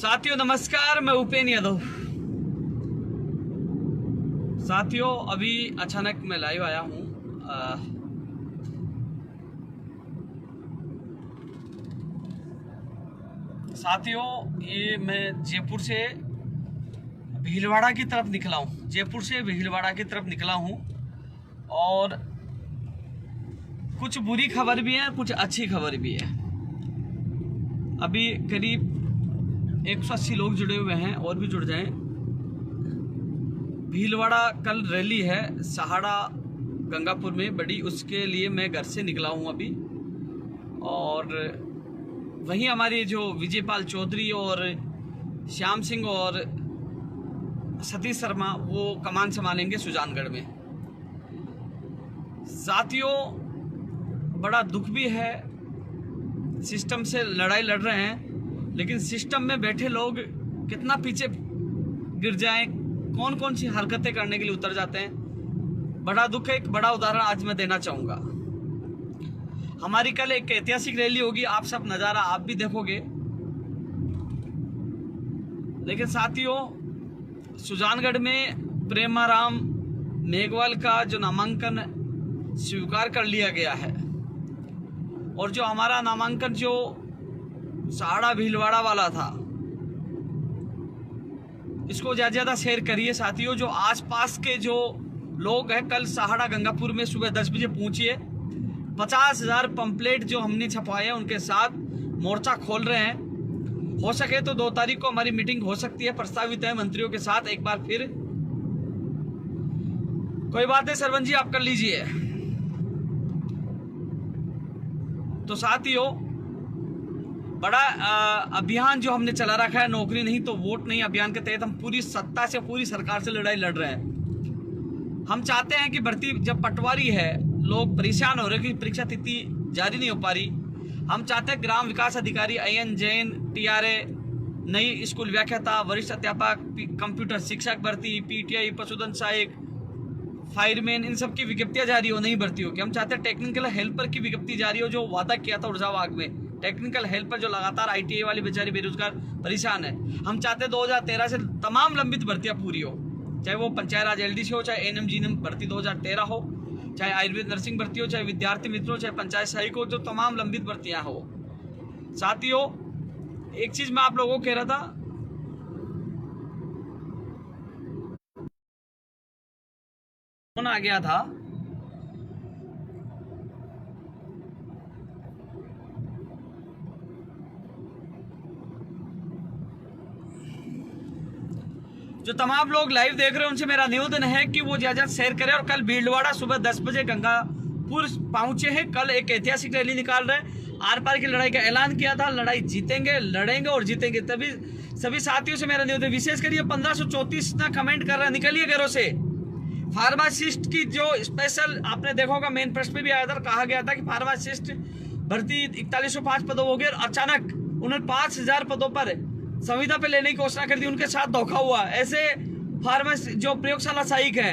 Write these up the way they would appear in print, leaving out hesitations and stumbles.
साथियों नमस्कार, मैं उपेन यादव। साथियों अभी अचानक मैं लाइव आया हूँ। साथियों ये मैं जयपुर से भीलवाड़ा की तरफ निकला हूँ। जयपुर से भीलवाड़ा की तरफ निकला हूँ और कुछ बुरी खबर भी है, कुछ अच्छी खबर भी है। अभी करीब 180 लोग जुड़े हुए हैं और भी जुड़ जाएं। भीलवाड़ा कल रैली है सहाड़ा गंगापुर में बड़ी, उसके लिए मैं घर से निकला हूं अभी। और वहीं हमारे जो विजयपाल चौधरी और श्याम सिंह और सतीश शर्मा वो कमान संभालेंगे सुजानगढ़ में। साथियों बड़ा दुख भी है, सिस्टम से लड़ाई लड़ रहे हैं लेकिन सिस्टम में बैठे लोग कितना पीछे गिर जाएं, कौन कौन सी हरकतें करने के लिए उतर जाते हैं। बड़ा दुख है। एक बड़ा उदाहरण आज मैं देना चाहूँगा। हमारी कल एक ऐतिहासिक रैली होगी, आप सब नज़ारा आप भी देखोगे। लेकिन साथियों सुजानगढ़ में प्रेमाराम मेघवाल का जो नामांकन स्वीकार कर लिया गया है और जो हमारा नामांकन जो सहाड़ा भीलवाड़ा वाला था, इसको ज़्यादा शेयर करिए साथियों। जो आसपास के जो लोग हैं, कल सहाड़ा गंगापुर में सुबह 10 बजे पहुंचिए। 50,000 पंपलेट जो हमने छपवाए हैं उनके साथ मोर्चा खोल रहे हैं। हो सके तो 2 तारीख को हमारी मीटिंग हो सकती है, प्रस्तावित है मंत्रियों के साथ एक बार फिर। कोई बात नहीं सरपंच जी, आप कर लीजिए। तो साथियों बड़ा अभियान जो हमने चला रखा है, नौकरी नहीं तो वोट नहीं अभियान के तहत हम पूरी सत्ता से, पूरी सरकार से लड़ाई लड़ रहे हैं। हम चाहते हैं कि भर्ती जब पटवारी है, लोग परेशान हो रहे हैं कि परीक्षा तिथि जारी नहीं हो पा रही। हम चाहते हैं ग्राम विकास अधिकारी IN जैन, TRA, नई स्कूल व्याख्याता, वरिष्ठ अध्यापक, कंप्यूटर शिक्षक भर्ती, PTI, पशुधन सहायक, फायरमैन, इन सब की विज्ञप्तियां जारी हो, नहीं भर्ती हो कि हम चाहते हैं टेक्निकल हेल्पर की विज्ञप्ति जारी हो, जो वादा किया था ऊर्जा विभाग में। टेक्निकल हेल्पर जो लगातार ITA वाली बेचारी बेरोजगार परेशान है। हम चाहते हैं 2013 से तमाम लंबित भर्तियां पूरी हो, चाहे वो पंचायत राज LDC हो, चाहे ANM GNM भर्ती 2013 हो, चाहे आयुर्वेद नर्सिंग भर्ती हो, चाहे विद्यार्थी मित्रों, चाहे पंचायत सहायक हो, जो तमाम लंबित भर्तियां हो। साथियों एक चीज मैं आप लोगों को कह रहा था, फोन आ गया था। जो तमाम लोग लाइव देख रहे हैं उनसे मेरा निवेदन है कि वो ज्यादा शेयर करें। और कल भीलवाड़ा सुबह 10 बजे गंगापुर पहुंचे हैं। कल एक ऐतिहासिक रैली निकाल रहे हैं। आर पार की लड़ाई का ऐलान किया था। लड़ाई जीतेंगे, लड़ेंगे और जीतेंगे। तभी सभी साथियों से मेरा निवेदन, विशेष करिए 1534 ना कमेंट कर रहे हैं, निकलिए घरों से। फार्मासिस्ट की जो स्पेशल आपने देखा होगा, मेन प्रश्न में भी आया था, कहा गया था कि फार्मासिस्ट भर्ती 4105 पदों हो गए और अचानक उन्होंने 5000 पदों पर संविदा पे लेने की घोषणा कर दी। उनके साथ धोखा हुआ। ऐसे फार्मासिस्ट जो प्रयोगशाला सहायक है,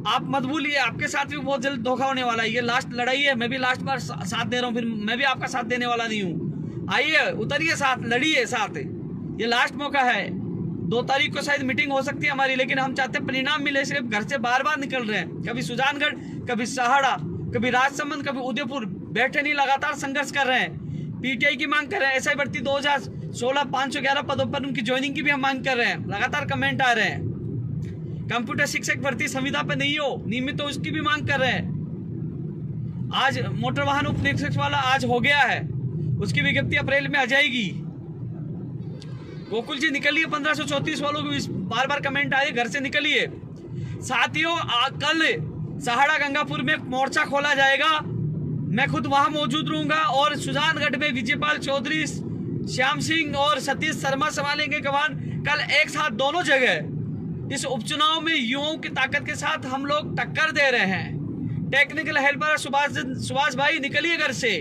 आप मत भूलिए, आपके साथ भी बहुत जल्द धोखा होने वाला है। ये लास्ट लड़ाई है, मैं भी लास्ट बार साथ दे रहा हूँ, फिर मैं भी आपका साथ देने वाला नहीं हूँ। आइए उतरिए साथ, लड़िए साथ। ये लास्ट मौका है। 2 तारीख को शायद मीटिंग हो सकती है हमारी, लेकिन हम चाहते हैं परिणाम मिले। सिर्फ घर से बार बार निकल रहे हैं, कभी सुजानगढ़, कभी सहाड़ा, कभी राजसमंद, कभी उदयपुर, बैठे नहीं, लगातार संघर्ष कर रहे हैं। PTI की मांग कर रहे हैं। SI भर्ती 2016 511 पदों पर उनकी ज्वाइनिंग की भी हम मांग कर रहे हैं। लगातार कमेंट आ रहे हैं। कंप्यूटर शिक्षक भर्ती संविदा पे नहीं हो, नियमित हो, उसकी भी मांग कर रहे हैं। आज मोटर वाहन उप निरीक्षक वाला आज हो गया है, उसकी विज्ञप्ति अप्रैल में आ जाएगी। गोकुल जी निकलिए, 1534 वालों को बार बार कमेंट आ रही है, घर से निकलिए। साथियों कल सहाड़ा गंगापुर में मोर्चा खोला जाएगा, मैं खुद वहां मौजूद रहूंगा। और सुजानगढ़ में विजयपाल चौधरी, श्याम सिंह और सतीश शर्मा संभालेंगे कमान। कल एक साथ दोनों जगह इस उपचुनाव में युवाओं की ताकत के साथ हम लोग टक्कर दे रहे हैं। टेक्निकल हेल्पर सुभाष भाई निकलिए घर से।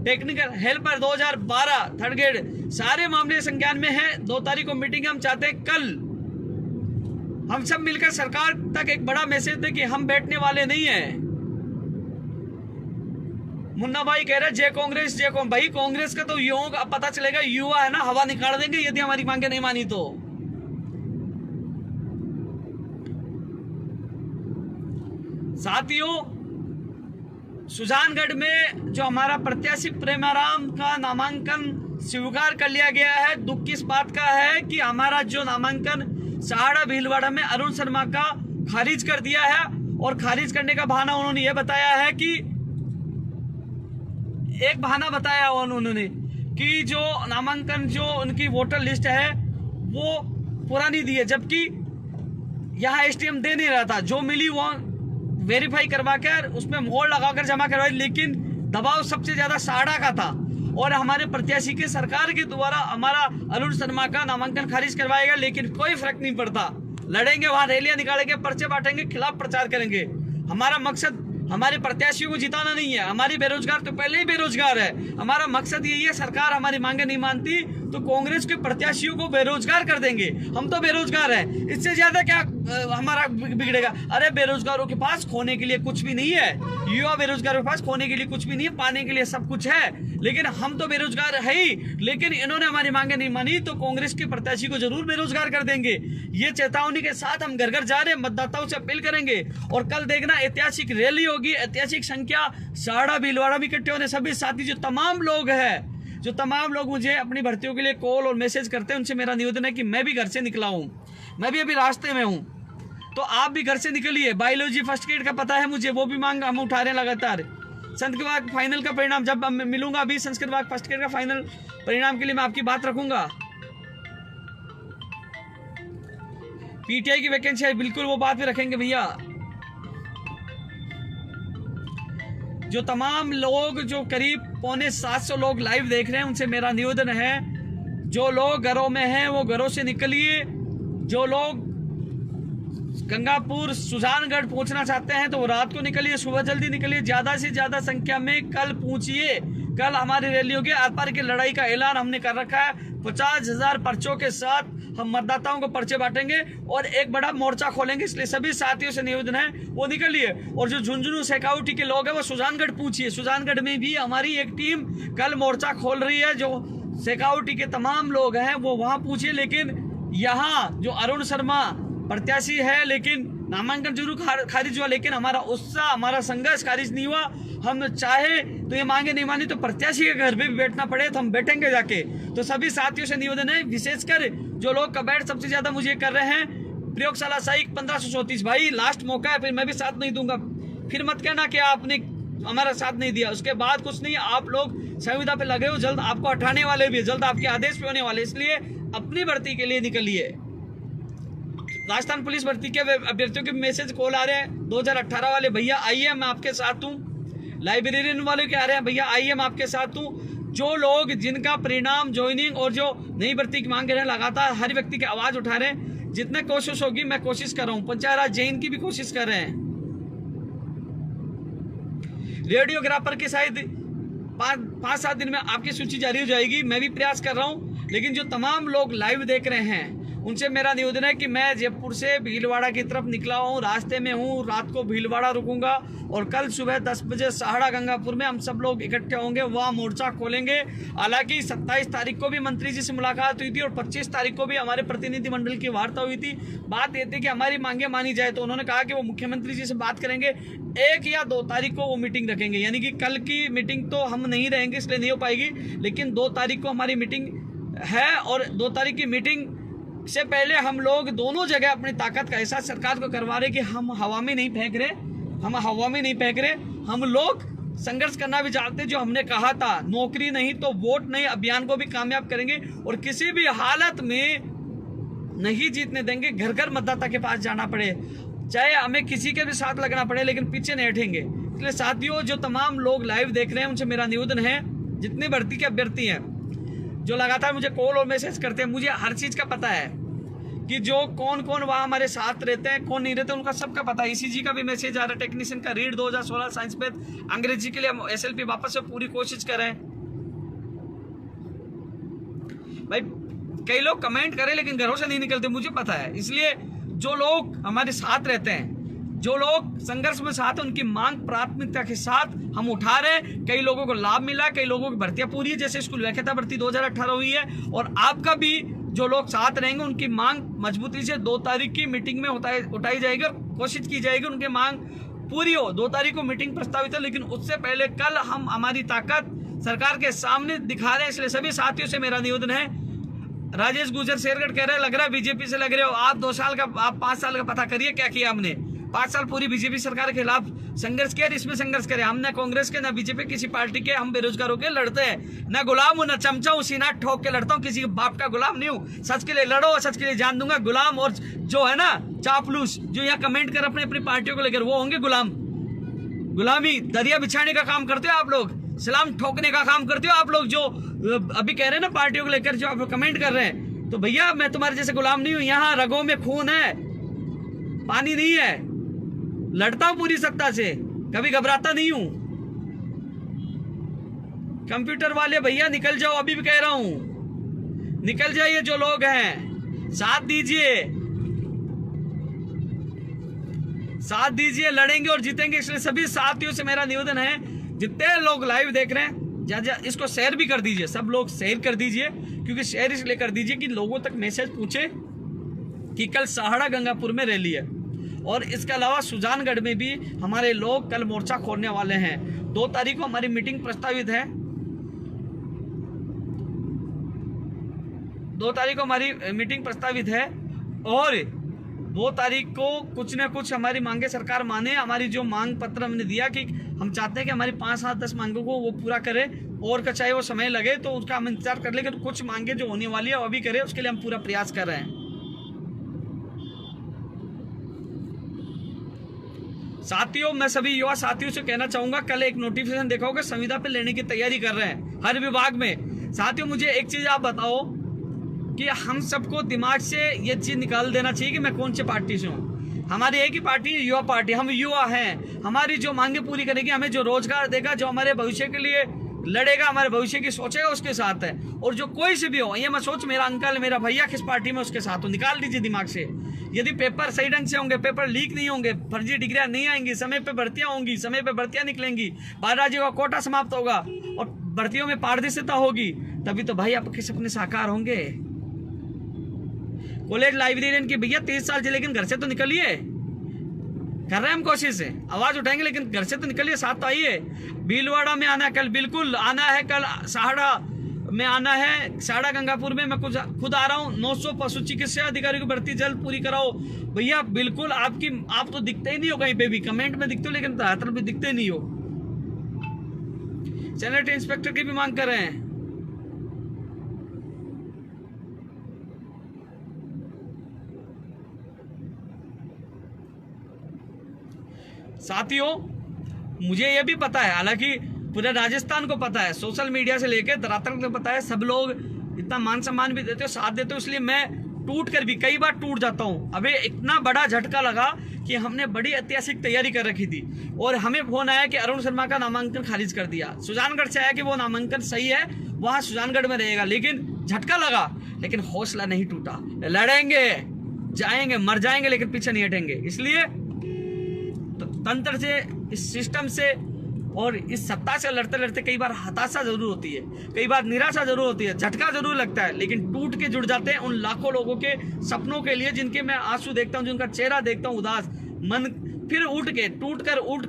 टेक्निकल हेल्पर 2012 थर्ड ग्रेड सारे मामले संज्ञान में है। 2 तारीख को मीटिंग हम चाहते हैं। कल हम सब मिलकर सरकार तक एक बड़ा मैसेज दे कि हम बैठने वाले नहीं हैं। मुन्ना भाई कह रहे जय कांग्रेस जय कांग्रेस। भाई कांग्रेस का तो युवाओं का पता चलेगा, युवा है ना, हवा निकाल देंगे यदि हमारी मांगे नहीं मानी तो। साथियों, सुजानगढ़ में जो हमारा प्रत्याशी प्रेमाराम का नामांकन स्वीकार कर लिया गया है, दुख किस बात का है कि हमारा जो नामांकन सहाड़ा भीलवाड़ा में अरुण शर्मा का खारिज कर दिया है। और खारिज करने का बहाना उन्होंने यह बताया है कि एक बहाना बताया उन्होंने कि जो नामांकन जो उनकी वोटर लिस्ट है वो पुरानी दी है, जबकि यहाँ एसटीएम दे नहीं रहा था, जो मिली वो वेरीफाई करवा कर उसमें मोहर लगाकर जमा करवाई, लेकिन दबाव सबसे ज्यादा सहाड़ा का था। और हमारे प्रत्याशी के सरकार के द्वारा हमारा अरुण शर्मा का नामांकन खारिज करवाएगा, लेकिन कोई फर्क नहीं पड़ता। लड़ेंगे, वहां रैलियां निकालेंगे, पर्चे बांटेंगे, खिलाफ प्रचार करेंगे। हमारा मकसद हमारे प्रत्याशियों को जिताना नहीं है। हमारी बेरोजगार तो पहले ही बेरोजगार है। हमारा मकसद यही है, सरकार हमारी मांगे नहीं मानती तो कांग्रेस के प्रत्याशियों को बेरोजगार कर देंगे। हम तो बेरोजगार हैं, इससे ज्यादा क्या हमारा बिगड़ेगा। अरे बेरोजगारों के पास खोने के लिए कुछ भी नहीं है, युवा बेरोजगारों के पास खोने के लिए कुछ भी नहीं है, पाने के लिए सब कुछ है, लेकिन हम तो बेरोजगार है ही। लेकिन इन्होंने हमारी मांगे नहीं मानी तो कांग्रेस के प्रत्याशी को जरूर बेरोजगार कर देंगे। ये चेतावनी के साथ हम घर घर जा रहे हैं, मतदाताओं से अपील करेंगे। और कल देखना ऐतिहासिक रैली होगी, ऐतिहासिक संख्या सहाड़ा भीलवाड़ा में इकट्ठे होने। सभी साथी जो तमाम लोग मुझे अपनी भर्तियों के लिए कॉल और मैसेज करते हैं, उनसे मेरा निवेदन है कि मैं भी घर से निकला हूं, मैं भी अभी रास्ते में हूं, तो आप भी घर से निकलिए। बायोलॉजी फर्स्ट ग्रेड का पता है मुझे, वो भी मांग हम उठा रहे हैं लगातार। संस्कृत विभाग फाइनल का परिणाम जब मिलूंगा, अभी संस्कृत विभाग फर्स्ट ग्रेड का फाइनल परिणाम के लिए मैं आपकी बात रखूंगा। पीटीआई की वैकेंसी है, बिल्कुल वो बात भी रखेंगे भैया। जो तमाम लोग जो करीब 650 लोग लाइव देख रहे हैं, उनसे मेरा निवेदन है, जो लोग घरों में हैं वो घरों से निकलिए। जो लोग गंगापुर सुजानगढ़ पहुंचना चाहते हैं तो वो रात को निकलिए, सुबह जल्दी निकलिए, ज्यादा से ज्यादा संख्या में कल पहुंचिए। कल हमारी रैली होगी, आर पार की लड़ाई का ऐलान हमने कर रखा है। 50,000 पर्चों के साथ हम मतदाताओं को पर्चे बांटेंगे और एक बड़ा मोर्चा खोलेंगे। इसलिए सभी साथियों से निवेदन है वो निकलिए। और जो झुंझुनू शेखावटी के लोग हैं वो सुजानगढ़ पहुंचिए। सुजानगढ़ में भी हमारी एक टीम कल मोर्चा खोल रही है। जो शेखावटी के तमाम लोग हैं वो वहां पहुंचिए। लेकिन यहाँ जो अरुण शर्मा प्रत्याशी है, लेकिन नामांकन जरूर खारिज हुआ, लेकिन हमारा उत्साह, हमारा संघर्ष खारिज नहीं हुआ। हम चाहे तो ये मांगे नहीं मानी तो प्रत्याशी के घर पे भी बैठना पड़े तो हम बैठेंगे जाके। तो सभी साथियों से निवेदन है, विशेषकर जो लोग कमेंट सबसे ज्यादा मुझे कर रहे हैं, प्रयोगशाला साइक 1534 भाई लास्ट मौका है, फिर मैं भी साथ नहीं दूंगा। फिर मत कहना कि आपने हमारा साथ नहीं दिया, उसके बाद कुछ नहीं। आप लोग संविदा पे लगे हो, जल्द आपको हटाने वाले भी, जल्द आपके आदेश पे होने वाले, इसलिए अपनी भर्ती के लिए निकलिए। राजस्थान पुलिस भर्ती के अभ्यर्थियों के मैसेज कॉल आ रहे हैं, 2018 वाले भैया आइए मैं आपके साथ हूँ। लाइब्रेरियन वाले क्या आ रहे हैं, भैया आइए मैं आपके साथ हूँ। जो लोग जिनका परिणाम ज्वाइनिंग और जो नई भर्ती की मांग कर रहे हैं, लगातार हर व्यक्ति की आवाज उठा रहे हैं। जितने कोशिश होगी मैं कोशिश कर रहा हूँ, पंचायत राज जैन की भी कोशिश कर रहे हैं। रेडियोग्राफर की शायद 5-7 दिन में आपकी सूची जारी हो जाएगी, मैं भी प्रयास कर रहा हूँ। लेकिन जो तमाम लोग लाइव देख रहे हैं उनसे मेरा निवेदन है कि मैं जयपुर से भीलवाड़ा की तरफ निकला हूँ, रास्ते में हूँ, रात को भीलवाड़ा रुकूंगा और कल सुबह 10 बजे सहाड़ा गंगापुर में हम सब लोग इकट्ठे होंगे, वहाँ मोर्चा खोलेंगे। हालांकि 27 तारीख को भी मंत्री जी से मुलाकात हुई थी और 25 तारीख को भी हमारे प्रतिनिधिमंडल की वार्ता हुई थी। बात ये थी कि हमारी मांगे मानी जाए, तो उन्होंने कहा कि वो मुख्यमंत्री जी से बात करेंगे। 1 या 2 तारीख को वो मीटिंग रखेंगे, यानी कि कल की मीटिंग तो हम नहीं रहेंगे इसलिए नहीं हो पाएगी, लेकिन 2 तारीख को हमारी मीटिंग है। और 2 तारीख की मीटिंग से पहले हम लोग दोनों जगह अपनी ताकत का एहसास सरकार को करवा रहे कि हम हवा में नहीं फेंक रहे, हम लोग संघर्ष करना भी चाहते हैं। जो हमने कहा था, नौकरी नहीं तो वोट नहीं अभियान को भी कामयाब करेंगे और किसी भी हालत में नहीं जीतने देंगे। घर घर मतदाता के पास जाना पड़े, चाहे हमें किसी के भी साथ लगना पड़े, लेकिन पीछे नहीं हटेंगे। इसलिए साथियों, जो तमाम लोग लाइव देख रहे हैं उनसे मेरा निवेदन है, जितने भर्ती के अभ्यर्थी हैं जो लगातार मुझे कॉल और मैसेज करते हैं, मुझे हर चीज़ का पता है कि जो कौन कौन वहाँ हमारे साथ रहते हैं, कौन नहीं रहते, उनका सबका पता है। ईसीजी का भी मैसेज आ रहा है, टेक्नीशियन का रीड 2016 साइंस पे अंग्रेजी के लिए हम एसएलपी वापस से पूरी कोशिश कर रहे हैं। भाई कई लोग कमेंट करें लेकिन घरों से नहीं निकलते, मुझे पता है। इसलिए जो लोग हमारे साथ रहते हैं, जो लोग संघर्ष में साथ हैं उनकी मांग प्राथमिकता के साथ हम उठा रहे हैं। कई लोगों को लाभ मिला, कई लोगों की भर्तियां पूरी है, जैसे स्कूल व्याख्याता भर्ती 2018 हुई है। और आपका भी जो लोग साथ रहेंगे उनकी मांग मजबूती से 2 तारीख की मीटिंग में उठाई जाएगी और कोशिश की जाएगी उनकी मांग पूरी हो। 2 तारीख को मीटिंग प्रस्तावित है, लेकिन उससे पहले कल हम हमारी ताकत सरकार के सामने दिखा रहे हैं। इसलिए सभी साथियों से मेरा निवेदन है, राजेश गुजर शेरगढ़ कह रहे हैं लग रहा है बीजेपी से लग रहे हो आप। 5 साल का पता करिए क्या किया हमने। 5 साल पूरी बीजेपी सरकार के खिलाफ संघर्ष किया, इसमें संघर्ष करे हम। न कांग्रेस के, न बीजेपी किसी पार्टी के, हम बेरोजगारों के लड़ते हैं। न गुलाम हूं, न चमचा हूं, सीना ठोक के लड़ता हूं, किसी के बाप का गुलाम नहीं हूं। सच के लिए लड़ो, सच के लिए जान दूंगा। गुलाम और जो है ना चापलूस जो यहाँ कमेंट कर अपने अपनी पार्टियों को लेकर, वो होंगे गुलाम। गुलामी दरिया बिछाने का काम करते हो आप लोग, सलाम ठोकने का काम करते हो आप लोग। जो अभी कह रहे हैं ना पार्टियों को लेकर जो आप कमेंट कर रहे हैं, तो भैया मैं तुम्हारे जैसे गुलाम नहीं हूं। यहाँ रगों में खून है, पानी नहीं है। लड़ता हूं पूरी सत्ता से, कभी घबराता नहीं हूं। कंप्यूटर वाले भैया निकल जाओ, अभी भी कह रहा हूं निकल जाइए। जो लोग हैं साथ दीजिए, साथ दीजिए, लड़ेंगे और जीतेंगे। इसलिए सभी साथियों से मेरा निवेदन है, जितने लोग लाइव देख रहे हैं इसको शेयर भी कर दीजिए। सब लोग शेयर कर दीजिए, क्योंकि शेयर इसलिए कर दीजिए कि लोगों तक मैसेज पूछे कि कल सहाड़ा गंगापुर में रैली है। और इसके अलावा सुजानगढ़ में भी हमारे लोग कल मोर्चा खोलने वाले हैं। 2 तारीख को हमारी मीटिंग प्रस्तावित है। 2 तारीख को हमारी मीटिंग प्रस्तावित है और 2 तारीख को कुछ न कुछ हमारी मांगे सरकार माने। हमारी जो मांग पत्र हमने दिया कि हम चाहते हैं कि हमारी 5, 7, 10 मांगों को वो पूरा करे, और का चाहे वो समय लगे तो उसका हम इंतजार कर लेकिन कुछ मांगे जो होने वाली है वो भी करें, उसके लिए हम पूरा प्रयास कर रहे हैं। साथियों, मैं सभी युवा साथियों से कहना चाहूंगा, कल एक नोटिफिकेशन देखा होगा, संविदा पे लेने की तैयारी कर रहे हैं हर विभाग में। साथियों, मुझे एक चीज आप बताओ कि हम सबको दिमाग से ये चीज निकाल देना चाहिए कि मैं कौन सी पार्टी से हूँ। हमारी एक ही पार्टी, युवा पार्टी। हम युवा हैं, हमारी जो मांगे पूरी करेगी, हमें जो रोजगार देगा, जो हमारे भविष्य के लिए लड़ेगा, हमारे भविष्य की सोचेगा, उसके साथ है। और जो कोई से भी हो, ये मत सोच मेरा अंकल मेरा भैया किस पार्टी में, उसके साथ हो। निकाल दीजिए दिमाग से। यदि पेपर सही ढंग से होंगे, पेपर लीक नहीं होंगे, फर्जी डिग्रियां नहीं आएंगी, समय पे भर्तियां होंगी, समय पे भर्तियां निकलेंगी, 12 राज्यों का कोटा समाप्त होगा और भर्तियों में पारदर्शिता होगी, तभी तो भाई आपके सपने साकार होंगे। कॉलेज लाइब्रेरियन की भैया 30 साल से, लेकिन घर से तो निकलिए। कर रहे हैं हम कोशिश से, आवाज उठाएंगे, लेकिन घर से तो निकलिए, साथ तो आइए। भीलवाड़ा में आना है कल, बिल्कुल आना है कल। सहाड़ा में आना है, सहाड़ा गंगापुर में मैं खुद आ रहा हूँ। 900 पशु चिकित्सा अधिकारी की भर्ती जल्द पूरी कराओ भैया। बिल्कुल आप तो दिखते ही नहीं हो कहीं पे भी, कमेंट में दिखते हो लेकिन धरातल पे दिखते नहीं हो। सैनिटरी इंस्पेक्टर की भी मांग कर रहे हैं। साथियों, मुझे यह भी पता है, हालांकि पूरे राजस्थान को पता है, सोशल मीडिया से लेकर धरातल को पता है, सब लोग इतना मान सम्मान भी देते हो, साथ देते हो, इसलिए मैं टूट कर भी कई बार टूट जाता हूँ। अबे इतना बड़ा झटका लगा कि हमने बड़ी ऐतिहासिक तैयारी कर रखी थी और हमें फोन आया कि अरुण शर्मा का नामांकन खारिज कर दिया। सुजानगढ़ से आया कि वो नामांकन सही है, वहाँ सुजानगढ़ में रहेगा, लेकिन झटका लगा, लेकिन हौसला नहीं टूटा। लड़ेंगे, जाएंगे, मर जाएंगे, लेकिन पीछे नहीं हटेंगे। इसलिए तंत्र से, इस सिस्टम से और इस सत्ता से लड़ते लड़ते कई बार हताशा जरूर होती है, कई बार निराशा जरूर होती है, झटका जरूर लगता है, लेकिन टूट के जुड़ जाते हैं उन लाखों लोगों के सपनों के लिए जिनके मैं आंसू देखता हूं, जिनका चेहरा देखता हूं उदास, मन फिर उठ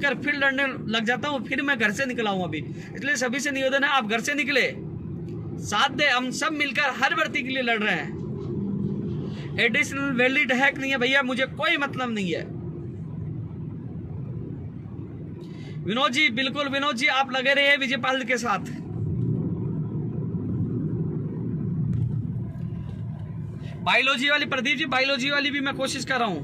कर फिर लड़ने लग जाता हूं। फिर मैं घर से निकला हूं अभी। इसलिए सभी से निवेदन है, आप घर से निकले, साथ दे, हम सब मिलकर हर भर्ती के लिए लड़ रहे हैं। एडिशनल वैलिड हैक नहीं है भैया, मुझे कोई मतलब नहीं है। विनोद जी, बिल्कुल विनोद जी, आप लगे रहे विजयपाल के साथ। बायोलॉजी वाली प्रदीप जी, बायोलॉजी वाली भी मैं कोशिश कर रहा हूं।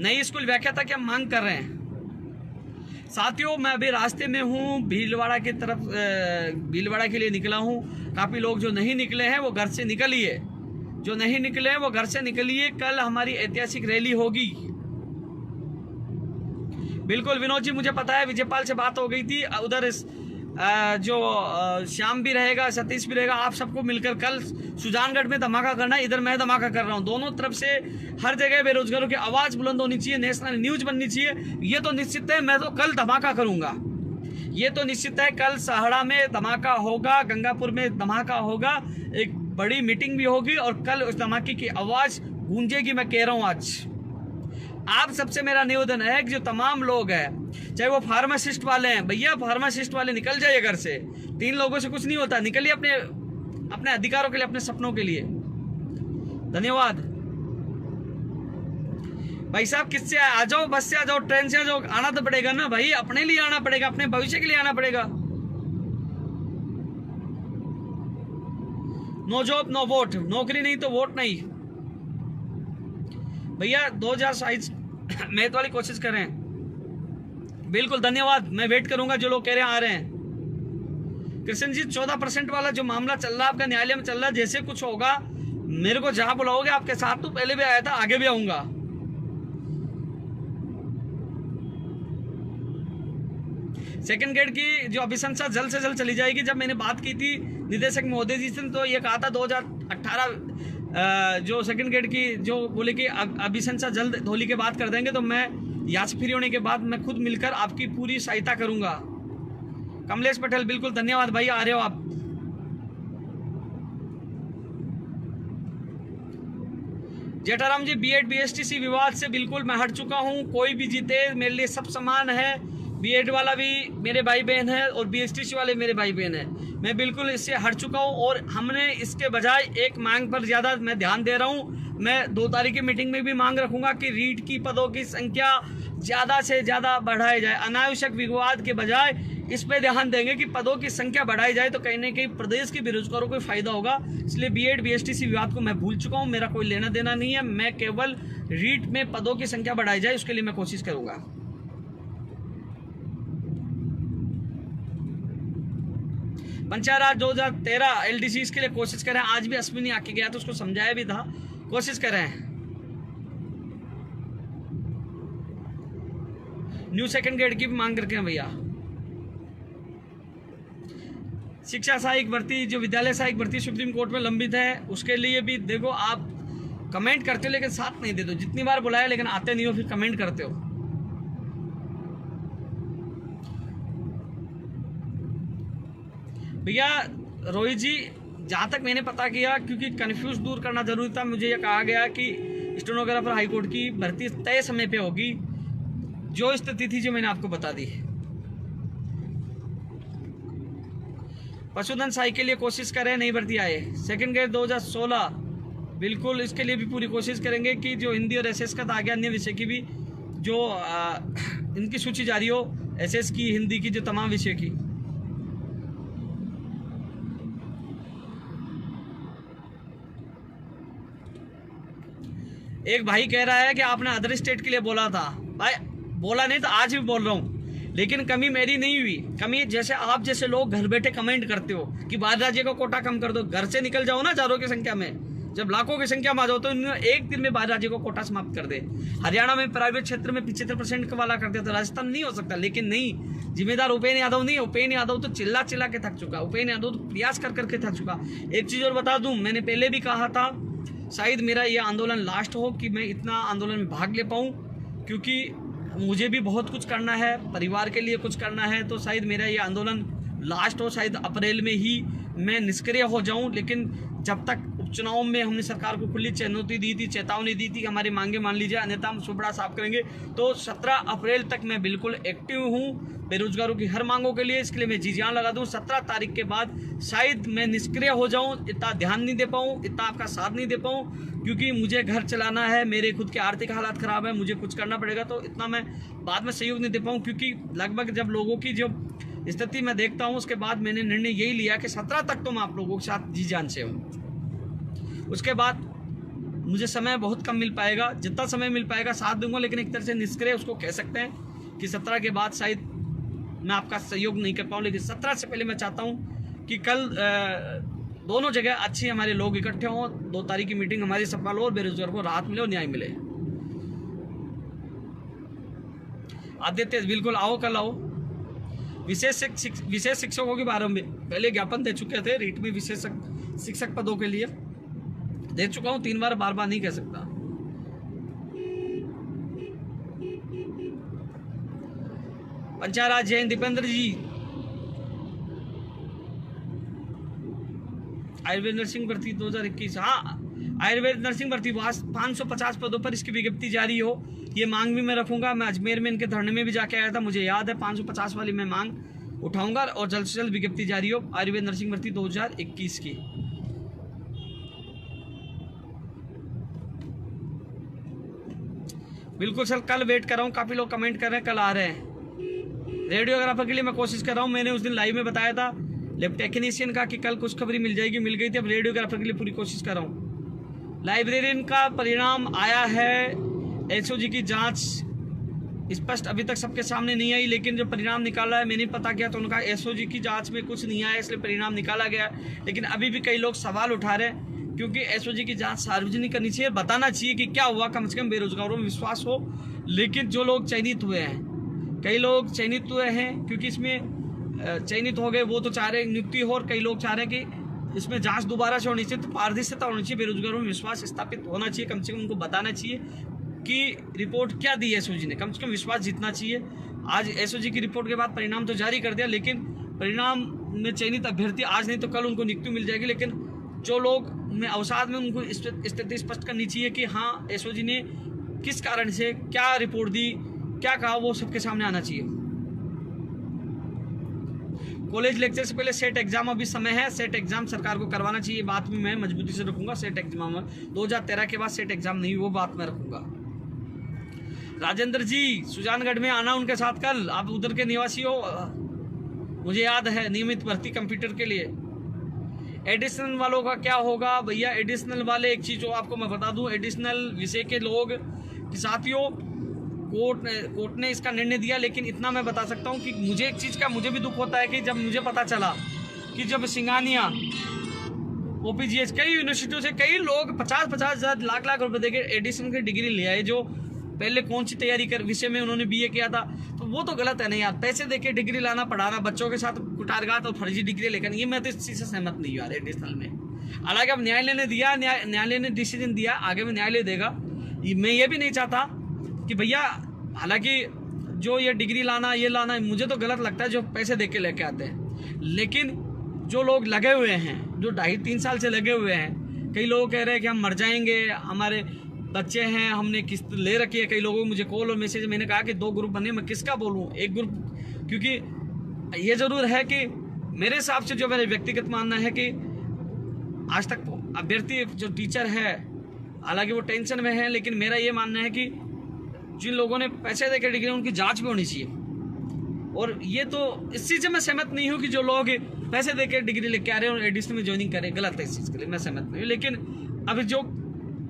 नई स्कूल व्याख्याता की हम मांग कर रहे हैं। साथियों, मैं अभी रास्ते में हूं, भीलवाड़ा की तरफ, भीलवाड़ा के लिए निकला हूं। काफी लोग जो नहीं निकले हैं वो घर से निकलिए, जो नहीं निकले हैं वो घर से निकलिए। कल हमारी ऐतिहासिक रैली होगी। बिल्कुल विनोद जी, मुझे पता है, विजयपाल से बात हो गई थी, उधर जो श्याम भी रहेगा, सतीश भी रहेगा, आप सबको मिलकर कल सुजानगढ़ में धमाका करना है। इधर मैं धमाका कर रहा हूँ। दोनों तरफ से हर जगह बेरोजगारों की आवाज़ बुलंद होनी चाहिए, नेशनल न्यूज बननी चाहिए। ये तो निश्चित है, मैं तो कल धमाका करूँगा। ये तो निश्चित है, कल सहाड़ा में धमाका होगा, गंगापुर में धमाका होगा, एक बड़ी मीटिंग भी होगी और कल उस धमाके की आवाज़ गूंजेगी। मैं कह रहा हूँ आज आप सबसे मेरा निवेदन है कि जो तमाम लोग हैं, चाहे वो फार्मासिस्ट वाले हैं, भैया फार्मासिस्ट वाले निकल जाइए घर से। 3 लोगों से कुछ नहीं होता, निकलिए अपने अधिकारों के लिए, अपने सपनों के लिए। धन्यवाद भाई साहब। किससे आ जाओ, बस से आ जाओ, ट्रेन से आ जाओ, आना तो पड़ेगा ना भाई, अपने लिए आना पड़ेगा, अपने भविष्य के लिए आना पड़ेगा। नो जॉब नो वोट, नौकरी नहीं तो वोट नहीं भैया। 2022 मैथ वाली कोशिश करें। बिल्कुल धन्यवाद, मैं वेट करूंगा। जो लोग कह रहे हैं आ रहे हैं। कृष्ण जी 14% वाला जो मामला चल रहा है आपका न्यायालय में चल रहा है, जैसे कुछ होगा मेरे को जहां बुलाओगे आपके साथ, तो पहले भी आया था, आगे भी आऊंगा। सेकंड ग्रेड की जो अभिशंसा जल्द से जल्द चली जाएगी। जब मैंने बात की थी निदेशक महोदय जी से, तो ये कहा था 2018 जो सेकंड ग्रेड की जो बोले कि अभिशंसा जल्द होली के बाद कर देंगे, तो मैं यहाँ से फ्री होने के बाद मैं खुद मिलकर आपकी पूरी सहायता करूंगा। कमलेश पटेल बिल्कुल धन्यवाद भाई, आ रहे हो आप। जेठाराम जी बीएड बीएसटीसी विवाद से बिल्कुल मैं हट चुका हूं। कोई भी जीते मेरे लिए सब समान है। बीएड वाला भी मेरे भाई बहन है और बीएसटीसी वाले मेरे भाई बहन है। मैं बिल्कुल इससे हट चुका हूं और हमने इसके बजाय एक मांग पर ज़्यादा मैं ध्यान दे रहा हूं। मैं 2 तारीख की मीटिंग में भी मांग रखूंगा कि रीट की पदों की संख्या ज़्यादा से ज़्यादा बढ़ाई जाए। अनावश्यक विवाद के बजाय इस पर ध्यान देंगे कि पदों की संख्या बढ़ाई जाए, तो कहीं ना कहीं प्रदेश के बेरोजगारों को फायदा होगा। इसलिए बीएड बीएसटीसी विवाद को मैं भूल चुका हूँ, मेरा कोई लेना देना नहीं है। मैं केवल रीट में पदों की संख्या बढ़ाई जाए उसके लिए मैं कोशिश करूँगा। पंचायत राज 2013 एलडीसी के लिए कोशिश करें। आज भी अश्विनी आके गया तो उसको समझाया भी था, कोशिश करें। न्यू सेकंड ग्रेड की भी मांग करके हैं भैया। शिक्षा सहायक भर्ती, जो विद्यालय सहायक भर्ती सुप्रीम कोर्ट में लंबित है, उसके लिए भी देखो आप कमेंट करते हो लेकिन साथ नहीं देते हो। जितनी बार बुलाया लेकिन आते नहीं हो, फिर कमेंट करते हो। भैया रोहित जी, जहाँ तक मैंने पता किया, क्योंकि कन्फ्यूज दूर करना जरूरी था, मुझे यह कहा गया कि स्टेनोग्राफर हाईकोर्ट की भर्ती तय समय पे होगी। जो स्थिति थी जो मैंने आपको बता दी। पशुधन सहायक के लिए कोशिश करें, नहीं भर्ती आए। सेकंड ग्रेड 2016 बिल्कुल इसके लिए भी पूरी कोशिश करेंगे कि जो हिंदी और एसएस का था, अन्य विषय की भी जो इनकी सूची जारी हो, एसएस की, हिंदी की, जो तमाम विषय की। एक भाई कह रहा है कि आपने अदर स्टेट के लिए बोला था। भाई बोला नहीं तो आज भी बोल रहा हूँ, लेकिन कमी मेरी नहीं हुई। कमी जैसे आप जैसे लोग घर बैठे कमेंट करते हो कि बाहर राज्य का कोटा कम कर दो, घर से निकल जाओ ना हजारों की संख्या में। जब लाखों की संख्या में आ जाओ तो एक दिन में बाहर राज्य को कोटा समाप्त कर दे। हरियाणा में प्राइवेट क्षेत्र में 75% वाला कर दिया, तो राजस्थान नहीं हो सकता। लेकिन नहीं, जिम्मेदार उपेन्द्र यादव नहीं, उपेन्द्र यादव तो चिल्ला चिल्ला के थक चुका, उपेन्द्र यादव तो प्रयास कर करके थक चुका। एक चीज़ और बता दूं, मैंने पहले भी कहा था शायद मेरा ये आंदोलन लास्ट हो कि मैं इतना आंदोलन में भाग ले पाऊँ, क्योंकि मुझे भी बहुत कुछ करना है, परिवार के लिए कुछ करना है। तो शायद मेरा ये आंदोलन लास्ट हो, शायद अप्रैल में ही मैं निष्क्रिय हो जाऊं। लेकिन जब तक उपचुनाव में हमने सरकार को खुली चुनौती दी थी, चेतावनी दी थी, हमारी मांगे मान लीजिए अन्यथा हम सुबड़ा साफ करेंगे, तो 17 अप्रैल तक मैं बिल्कुल एक्टिव हूँ बेरोजगारों की हर मांगों के लिए। इसके लिए मैं जी जान लगा दूँ। 17 तारीख के बाद शायद मैं निष्क्रिय हो जाऊँ, इतना ध्यान नहीं दे पाऊँ, इतना आपका साथ नहीं दे पाऊँ, क्योंकि मुझे घर चलाना है, मेरे खुद के आर्थिक हालात ख़राब है, मुझे कुछ करना पड़ेगा। तो इतना मैं बाद में सहयोग नहीं दे पाऊँ, क्योंकि लगभग जब लोगों की जो स्थिति मैं देखता हूँ, उसके बाद मैंने निर्णय यही लिया कि 17 तक तो मैं आप लोगों के साथ जी जान से हूँ। उसके बाद मुझे समय बहुत कम मिल पाएगा, जितना समय मिल पाएगा साथ दूंगा, लेकिन एक तरह से निष्क्रिय उसको कह सकते हैं कि 17 के बाद शायद मैं आपका सहयोग नहीं कर पाऊँ। लेकिन 17 से पहले मैं चाहता हूँ कि कल दोनों जगह अच्छे हमारे लोग इकट्ठे हों, 2 तारीख की मीटिंग हमारी सफल हो और बेरोजगार को राहत मिले और न्याय मिले। आदित्य बिल्कुल आओ, कल आओ। विशेष शिक्षकों के बारे में पहले ज्ञापन दे चुके थे। रीट में विशेष शिक्षक पदों के लिए दे चुका हूं 3 बार, बार बार नहीं कह सकता। पंचाराज जैन दीपेंद्र जी, आयुर्वेद नर्सिंग भर्ती 2021, हाँ आयुर्वेद नर्सिंग भर्ती 550 पदों पर इसकी विज्ञप्ति जारी हो, ये मांग भी मैं रखूंगा। मैं अजमेर में इनके धरने में भी जाके आया था, मुझे याद है 550 वाली मैं मांग उठाऊंगा और जल्द से जल्द विज्ञप्ति जारी हो आयुर्वेद नर्सिंग भर्ती 2021 की। बिल्कुल सर, कल वेट कर रहा हूँ, काफ़ी लोग कमेंट कर रहे हैं कल आ रहे हैं। रेडियोग्राफर के लिए मैं कोशिश कर रहा हूँ, मैंने उस दिन लाइव में बताया था लैब टेक्नीशियन का कि कल कुछ खबरी मिल जाएगी, मिल गई थी। अब रेडियोग्राफर के लिए पूरी कोशिश कर रहा हूँ। लाइब्रेरियन का परिणाम आया है, एसओजी की जांच स्पष्ट अभी तक सबके सामने नहीं आई, लेकिन जो परिणाम निकाला है मैंने पता किया तो उनका एसओजी की जांच में कुछ नहीं आया, इसलिए परिणाम निकाला गया। लेकिन अभी भी कई लोग सवाल उठा रहे हैं, क्योंकि एसओजी की जांच सार्वजनिक करनी चाहिए, बताना चाहिए कि क्या हुआ, कम से कम बेरोजगारों में विश्वास हो। लेकिन जो लोग चयनित हुए हैं, कई लोग चयनित हुए हैं, क्योंकि इसमें चयनित हो गए वो तो चाह रहे नियुक्ति हो, और कई लोग चाह रहे हैं कि इसमें जांच दोबारा से होनी चाहिए, तो पारदर्शिता होनी चाहिए, बेरोजगारों में विश्वास स्थापित होना चाहिए। कम से कम उनको बताना चाहिए कि रिपोर्ट क्या दी है एसओजी ने, कम से कम विश्वास जीतना चाहिए। आज एसओजी की रिपोर्ट के बाद परिणाम तो जारी कर दिया, लेकिन परिणाम में चयनित अभ्यर्थी आज नहीं तो कल उनको नियुक्ति मिल जाएगी। लेकिन जो लोग में अवसाद में उनको स्थिति स्पष्ट करनी चाहिए कि हाँ एसओजी ने किस कारण से क्या रिपोर्ट दी, क्या कहा, वो सबके सामने आना चाहिए। कॉलेज लेक्चर से पहले सेट एग्जाम अभी समय है, सेट एग्जाम सरकार को करवाना चाहिए, बात भी मैं मजबूती से रखूंगा। सेट एग्जाम 2013 के बाद सेट एग्जाम नहीं, वो बात मैं रखूंगा। राजेंद्र जी, सुजानगढ़ में आना उनके साथ कल, आप उधर के निवासी हो, मुझे याद है। नियमित भर्ती कंप्यूटर के लिए। एडिशनल वालों का क्या होगा भैया? एडिशनल वाले, एक चीज़ जो आपको मैं बता दूं, एडिशनल विषय के लोग कि साथियों कोर्ट ने इसका निर्णय दिया, लेकिन इतना मैं बता सकता हूं कि मुझे एक चीज़ का मुझे भी दुख होता है कि जब मुझे पता चला कि जब सिंगानिया ओपीजीएच कई यूनिवर्सिटियों से कई लोग 50-50 हज़ार लाख रुपए देके एडिशनल की डिग्री ले आए, जो पहले कौन सी तैयारी कर विषय में उन्होंने बीए किया था, तो वो तो गलत है नहीं यार। पैसे देके डिग्री लाना, पढ़ाना, बच्चों के साथ कुटारघात और फर्जी डिग्री लेकर, ये मैं तो इस चीज़ से सहमत नहीं हूँ यार एडिशनल में। हालांकि अब न्यायालय ने दिया, न्यायालय ने डिसीजन दिया, आगे में न्यायालय देगा। मैं ये भी नहीं चाहता कि भैया, हालांकि जो ये डिग्री लाना, ये लाना, मुझे तो गलत लगता है जो पैसे देके लेके आते हैं। लेकिन जो लोग लगे हुए हैं, जो 2.5-3 साल से लगे हुए हैं, कई लोग कह रहे हैं कि हम मर जाएंगे, हमारे बच्चे हैं, हमने किस्त ले रखी है। कई लोगों को मुझे कॉल और मैसेज, मैंने कहा कि 2 ग्रुप बने, मैं किसका बोलूँ? एक ग्रुप, क्योंकि ये ज़रूर है कि मेरे हिसाब से जो मेरा व्यक्तिगत मानना है कि आज तक अभ्यर्थी जो टीचर है, हालांकि वो टेंशन में है, लेकिन मेरा ये मानना है कि जिन लोगों ने पैसे देकर डिग्री, उनकी जांच भी होनी चाहिए। और ये तो इस चीज़ से मैं सहमत नहीं हूँ कि जो लोग पैसे देकर डिग्री लेके आ रहे हैं और एडिशनल में ज्वाइनिंग करें, गलत है, इस चीज़ के लिए मैं सहमत नहीं हूँ। लेकिन अभी जो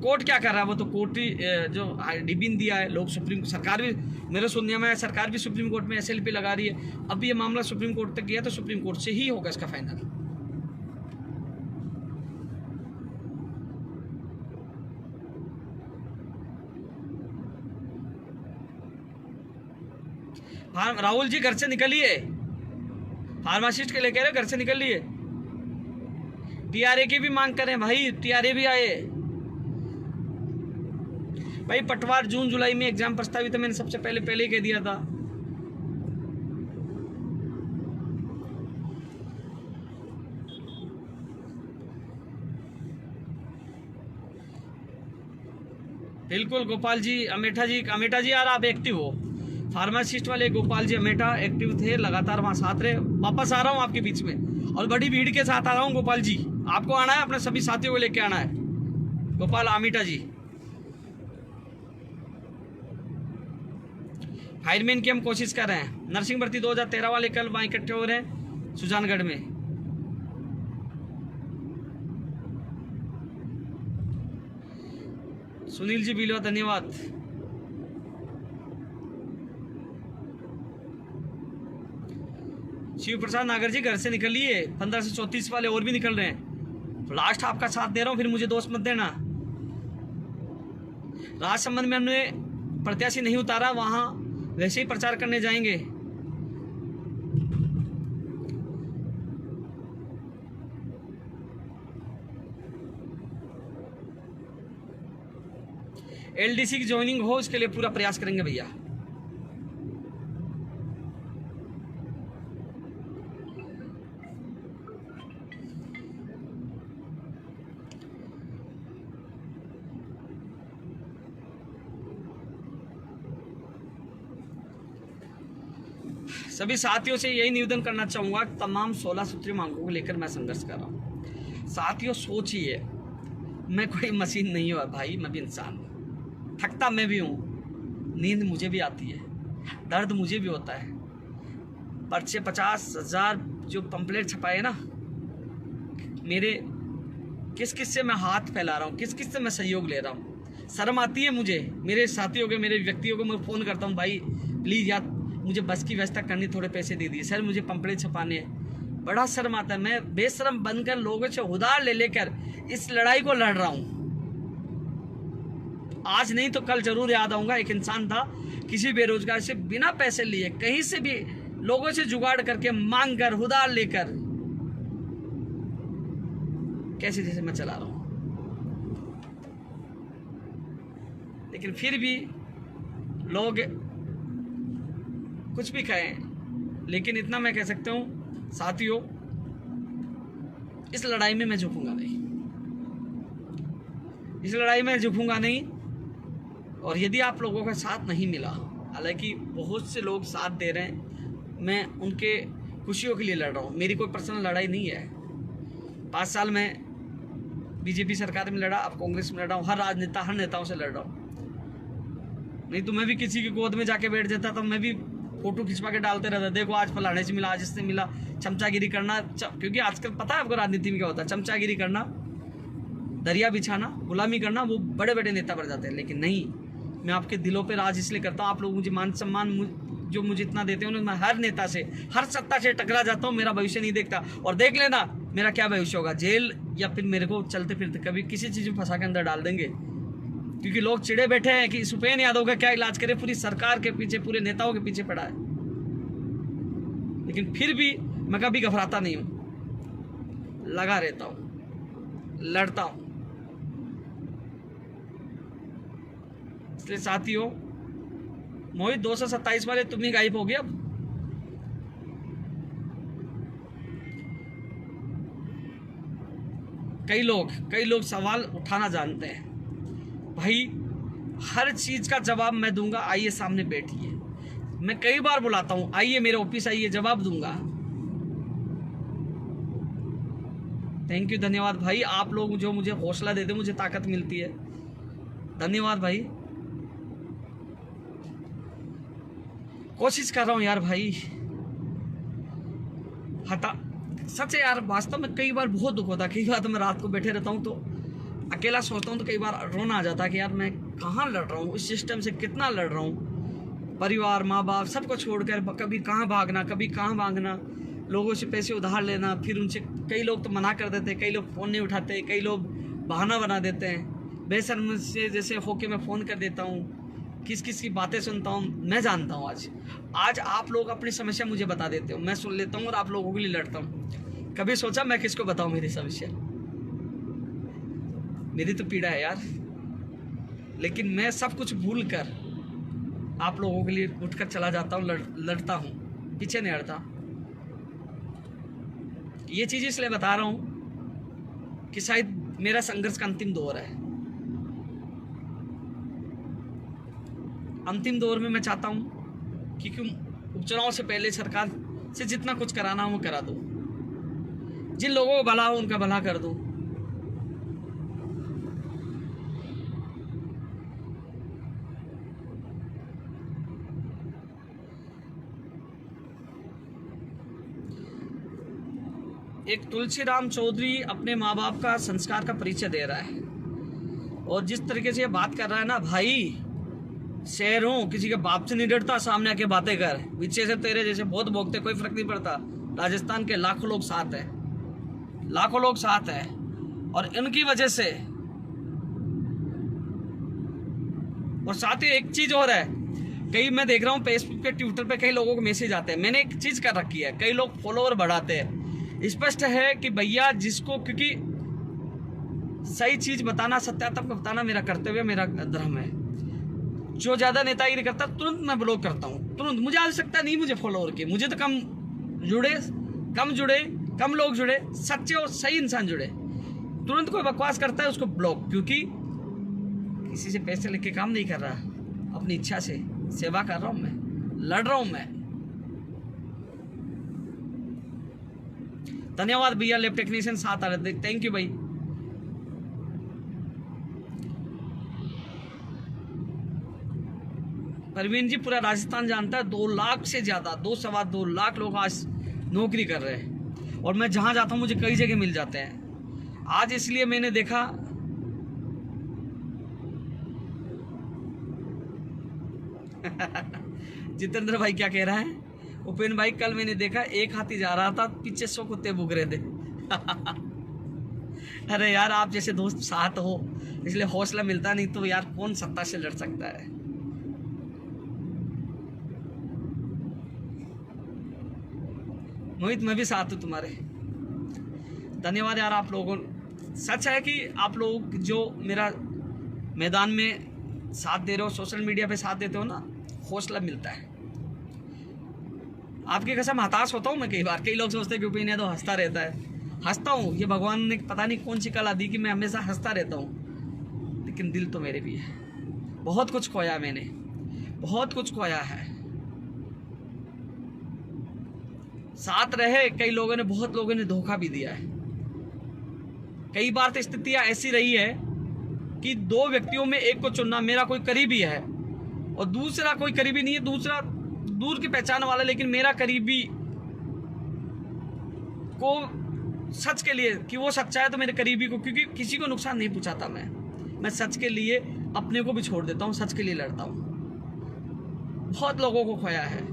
कोर्ट क्या कर रहा है, वो तो कोर्ट ही जो डिबीन दिया है, लोग सुप्रीम, सरकार भी, मेरे सुनने में सरकार भी सुप्रीम कोर्ट में एसएलपी लगा रही है। अब ये मामला सुप्रीम कोर्ट तक गया तो सुप्रीम कोर्ट से ही होगा इसका फाइनल। राहुल जी घर से निकलिए, फार्मासिस्ट के लिए कह रहे घर से निकलिए। टीआरए की भी मांग करें भाई, टीआरए भी आए भाई। पटवार जून जुलाई में एग्जाम प्रस्तावित है, मैंने सबसे पहले ही कह दिया था। बिल्कुल गोपाल जी, अमेठा जी यार आप एक्टिव हो। फार्मासिस्ट वाले गोपाल जी अमेठा एक्टिव थे, लगातार वहाँ साथ रहे। वापस आ रहा हूँ आपके बीच में और बड़ी भीड़ के साथ आ रहा हूँ। गोपाल जी आपको आना है, अपने सभी साथियों को लेके आना है। गोपाल अमेठा जी, फायरमैन की हम कोशिश कर रहे हैं। नर्सिंग भर्ती 2013 वाले कल वहाँ इकट्ठे हो रहे हैं सुजानगढ़ में। सुनील जी बिलवा, धन्यवाद। शिव प्रसाद नागर जी घर से निकलिए, 15 से 34 वाले और भी निकल रहे हैं। लास्ट आपका साथ दे रहा हूं, फिर मुझे दोष मत देना। राजसमंद में हमने प्रत्याशी नहीं उतारा, वहां वैसे ही प्रचार करने जाएंगे। एलडीसी की ज्वाइनिंग हो, इसके लिए पूरा प्रयास करेंगे भैया। सभी साथियों से यही निवेदन करना चाहूँगा, तमाम 16 सूत्रीय मांगों को लेकर मैं संघर्ष कर रहा हूँ। साथियों सोचिए, मैं कोई मशीन नहीं हूँ भाई, मैं भी इंसान हूँ, थकता मैं भी हूँ, नींद मुझे भी आती है, दर्द मुझे भी होता है। पर्चे 50,000 जो पंपलेट छपाए ना, मेरे किस किस से मैं हाथ फैला रहा हूँ, किस किस से मैं सहयोग ले रहा हूँ। शर्म आती है मुझे, मेरे साथियों को, मेरे व्यक्तियों को मैं फ़ोन करता हूँ, भाई प्लीज़ यार मुझे बस की व्यवस्था करनी, थोड़े पैसे दे दिए सर, मुझे पंपलेट छपाने हैं। बड़ा शर्म आता है। मैं बेशर्म बनकर लोगों से उधार ले लेकर इस लड़ाई को लड़ रहा हूँ। आज नहीं तो कल जरूर याद आऊंगा, एक इंसान था किसी बेरोजगार से बिना पैसे लिए कहीं से भी लोगों से जुगाड़ करके मांग कर उधार लेकर कैसे जैसे मैं चला रहा हूँ। लेकिन फिर भी लोग कुछ भी कहें, लेकिन इतना मैं कह सकता हूँ साथियों, इस लड़ाई में मैं झुकूंगा नहीं, इस लड़ाई में झुकूंगा नहीं। और यदि आप लोगों का साथ नहीं मिला, हालांकि बहुत से लोग साथ दे रहे हैं, मैं उनके खुशियों के लिए लड़ रहा हूँ, मेरी कोई पर्सनल लड़ाई नहीं है। 5 साल में बीजेपी सरकार में लड़ा, अब कांग्रेस में लड़ा हूँ, हर राजनेता हर नेताओं से लड़ रहा हूँ। नहीं तो मैं भी किसी की गोद में जाके बैठ जाता, तो मैं भी फोटो खिंचवा के डालते रहता, देखो आज फलाने से मिला, आज इससे मिला। चमचागिरी करना, क्योंकि आजकल पता है आपको राजनीति में क्या होता है, चमचागिरी करना, दरिया बिछाना, गुलामी करना, वो बड़े बड़े नेता बन जाते हैं। लेकिन नहीं, मैं आपके दिलों पे राज इसलिए करता हूँ, आप लोग मुझे मान सम्मान जो मुझे इतना देते हैं, मैं हर नेता से, हर सत्ता से टकरा जाता हूँ, मेरा भविष्य नहीं देखता। और देख लेना मेरा क्या भविष्य होगा, जेल या फिर मेरे को चलते फिरते कभी किसी चीज़ में फंसा के अंदर डाल देंगे। क्योंकि लोग चिड़े बैठे हैं कि सुपेन यादव का क्या इलाज करे, पूरी सरकार के पीछे, पूरे नेताओं के पीछे पड़ा है। लेकिन फिर भी मैं कभी घबराता नहीं हूँ, लगा रहता हूँ, लड़ता हूँ। इसलिए साथियों, मोहित 227 वाले तुम ही गायब हो गए। अब कई लोग सवाल उठाना जानते हैं। भाई हर चीज का जवाब मैं दूंगा, आइए सामने बैठिए। मैं कई बार बुलाता हूं, आइए मेरे ऑफिस आइए, जवाब दूंगा। थैंक यू, धन्यवाद भाई। आप लोग जो मुझे हौसला देते, मुझे ताकत मिलती है, धन्यवाद भाई। कोशिश कर रहा हूं यार भाई, हटा सच है यार, वास्तव में कई बार बहुत दुख होता है। कई बार तो मैं रात को बैठे रहता हूं तो अकेला सोचता हूँ, तो कई बार रोना आ जाता है कि यार मैं कहाँ लड़ रहा हूँ, इस सिस्टम से कितना लड़ रहा हूँ। परिवार, माँ बाप सबको छोड़कर कभी कहाँ भागना, कभी कहाँ भागना, लोगों से पैसे उधार लेना, फिर उनसे कई लोग तो मना कर देते, कई लोग फ़ोन नहीं उठाते, कई लोग बहाना बना देते हैं। बेशर्म से जैसे होके मैं फ़ोन कर देता हूँ, किस किस की बातें सुनता हूँ, मैं जानता हूँ। आज आप लोग अपनी समस्या मुझे बता देते हो, मैं सुन लेता हूँ और आप लोगों के लिए लड़ता हूँ। कभी सोचा मैं किसको बताऊँ मेरी समस्या? मेरी तो पीड़ा है यार, लेकिन मैं सब कुछ भूल कर आप लोगों के लिए उठकर चला जाता हूँ, लड़ता हूँ, पीछे नहीं हटता। ये चीज़ इसलिए बता रहा हूँ कि शायद मेरा संघर्ष का अंतिम दौर है। अंतिम दौर में मैं चाहता हूँ कि उपचुनाव से पहले सरकार से जितना कुछ कराना हो वो करा दो, जिन लोगों को भला हो उनका भला कर दो। एक तुलसीराम चौधरी अपने माँ बाप का संस्कार का परिचय दे रहा है, और जिस तरीके से ये बात कर रहा है ना भाई, शहरों किसी के बाप से नहीं डरता, सामने आके बातें कर, पीछे से तेरे जैसे बहुत भोगते, कोई फर्क नहीं पड़ता। राजस्थान के लाखों लोग साथ हैं, लाखों लोग साथ हैं, और इनकी वजह से। और साथ ही एक चीज और है, कई मैं देख रहा हूँ फेसबुक पे, ट्विटर पे कई लोगों को मैसेज आते हैं। मैंने एक चीज कर रखी है, कई लोग फॉलोअर बढ़ाते हैं। स्पष्ट है कि भैया जिसको, क्योंकि सही चीज बताना, सत्यात्मक बताना मेरा कर्तव्य, मेरा धर्म है। जो ज्यादा नेतागिरी करता तुरंत मैं ब्लॉक करता हूँ, तुरंत। मुझे आवश्यकता नहीं मुझे फॉलोअर की, मुझे तो कम लोग जुड़े, सच्चे और सही इंसान जुड़े। तुरंत कोई बकवास करता है उसको ब्लॉक, क्योंकि किसी से पैसे लेके काम नहीं कर रहा, अपनी इच्छा से सेवा कर रहा हूं मैं, लड़ रहा हूं मैं। धन्यवाद भैया, लैब टेक्नीशियन साथ आ रहे थे, थैंक यू भाई। परवीन जी पूरा राजस्थान जानता है, 2 लाख से ज्यादा, 2-2.25 लाख लोग आज नौकरी कर रहे हैं, और मैं जहां जाता हूं मुझे कई जगह मिल जाते हैं। आज इसलिए मैंने देखा जितेंद्र भाई क्या कह रहा है, उपेन भाई कल मैंने देखा एक हाथी जा रहा था, पीछे 100 कुत्ते भूख रहे थे। अरे यार, आप जैसे दोस्त साथ हो इसलिए हौसला मिलता, नहीं तो यार कौन सत्ता से लड़ सकता है। मोहित मैं भी साथ हूँ तुम्हारे, धन्यवाद यार आप लोगों। सच है कि आप लोग जो मेरा मैदान में साथ दे रहे हो, सोशल मीडिया पे साथ देते हो ना, हौसला मिलता है। आपकी कसम हताश होता हूँ मैं कई बार, कई लोग सोचते हैं कि ओपिनियन तो हंसता रहता है, हंसता हूँ। ये भगवान ने पता नहीं कौन सी कला दी कि मैं हमेशा हंसता रहता हूँ, लेकिन दिल तो मेरे भी है। बहुत कुछ खोया मैंने, बहुत कुछ खोया है। साथ रहे कई लोगों ने, बहुत लोगों ने धोखा भी दिया है। कई बार तो स्थितियां ऐसी रही है कि 2 व्यक्तियों में एक को चुनना, मेरा कोई करीबी है और दूसरा कोई करीबी नहीं है, दूसरा दूर की पहचान वाला, लेकिन मेरा करीबी को सच के लिए कि वो सच्चा है तो मेरे करीबी को, क्योंकि किसी को नुकसान नहीं पहुंचाता मैं सच के लिए अपने को भी छोड़ देता हूँ, सच के लिए लड़ता हूँ। बहुत लोगों को खोया है।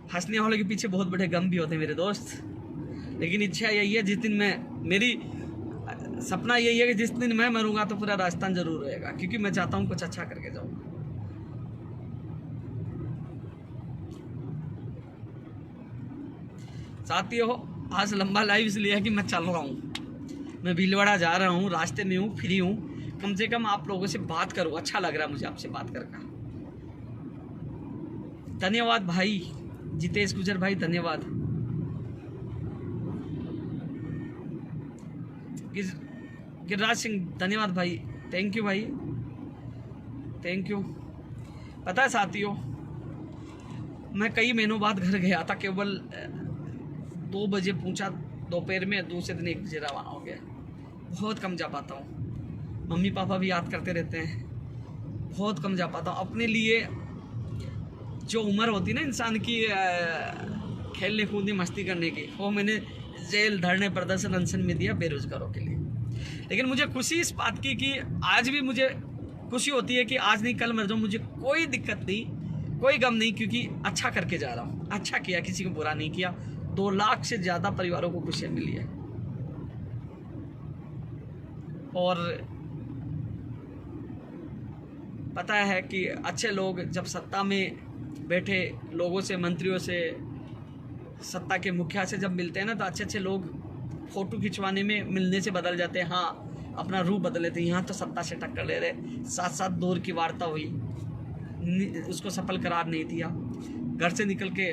हंसने वालों के पीछे बहुत बड़े गम भी होते हैं मेरे दोस्त, लेकिन इच्छा यही है, जिस दिन मेरी सपना यही है कि जिस दिन मैं मरूंगा तो पूरा राजस्थान जरूर रहेगा, क्योंकि मैं चाहता हूं कुछ अच्छा करके जाऊं। साथियों, आज लंबा लाइव इसलिए है कि मैं चल रहा हूं, मैं भीलवाड़ा जा रहा हूं, रास्ते में हूं, फ्री हूं, कम से कम आप लोगों से बात करूं, अच्छा लग रहा है मुझे आपसे बात करके। धन्यवाद भाई जितेश गुजर भाई, धन्यवाद। गिरिराज सिंह धन्यवाद भाई, थैंक यू भाई, थैंक यू। पता है साथियों, मैं कई महीनों बाद घर गया था, केवल 2 बजे पहुंचा दोपहर में, दूसरे दिन 1 बजे रवाना हो गया। बहुत कम जा पाता हूँ, मम्मी पापा भी याद करते रहते हैं, बहुत कम जा पाता हूँ। अपने लिए जो उम्र होती है ना इंसान की खेलने कूदने मस्ती करने की, वो मैंने जेल, धरने, प्रदर्शन, अनशन में दिया बेरोजगारों के लिए। लेकिन मुझे खुशी इस बात की कि आज भी मुझे खुशी होती है कि आज नहीं कल मर जाऊँ, मुझे कोई दिक्कत नहीं, कोई गम नहीं, क्योंकि अच्छा करके जा रहा हूँ, अच्छा किया, किसी को बुरा नहीं किया। 2 लाख से ज़्यादा परिवारों को खुशियाँ मिली है। और पता है कि अच्छे लोग जब सत्ता में बैठे लोगों से, मंत्रियों से, सत्ता के मुखिया से जब मिलते हैं ना, तो अच्छे लोग फोटो खिंचवाने में मिलने से बदल जाते हैं, हाँ अपना रूप बदल लेते हैं। यहाँ तो सत्ता से टक्कर ले रहे, 7 दौर की वार्ता हुई, उसको सफल करार नहीं दिया, घर से निकल के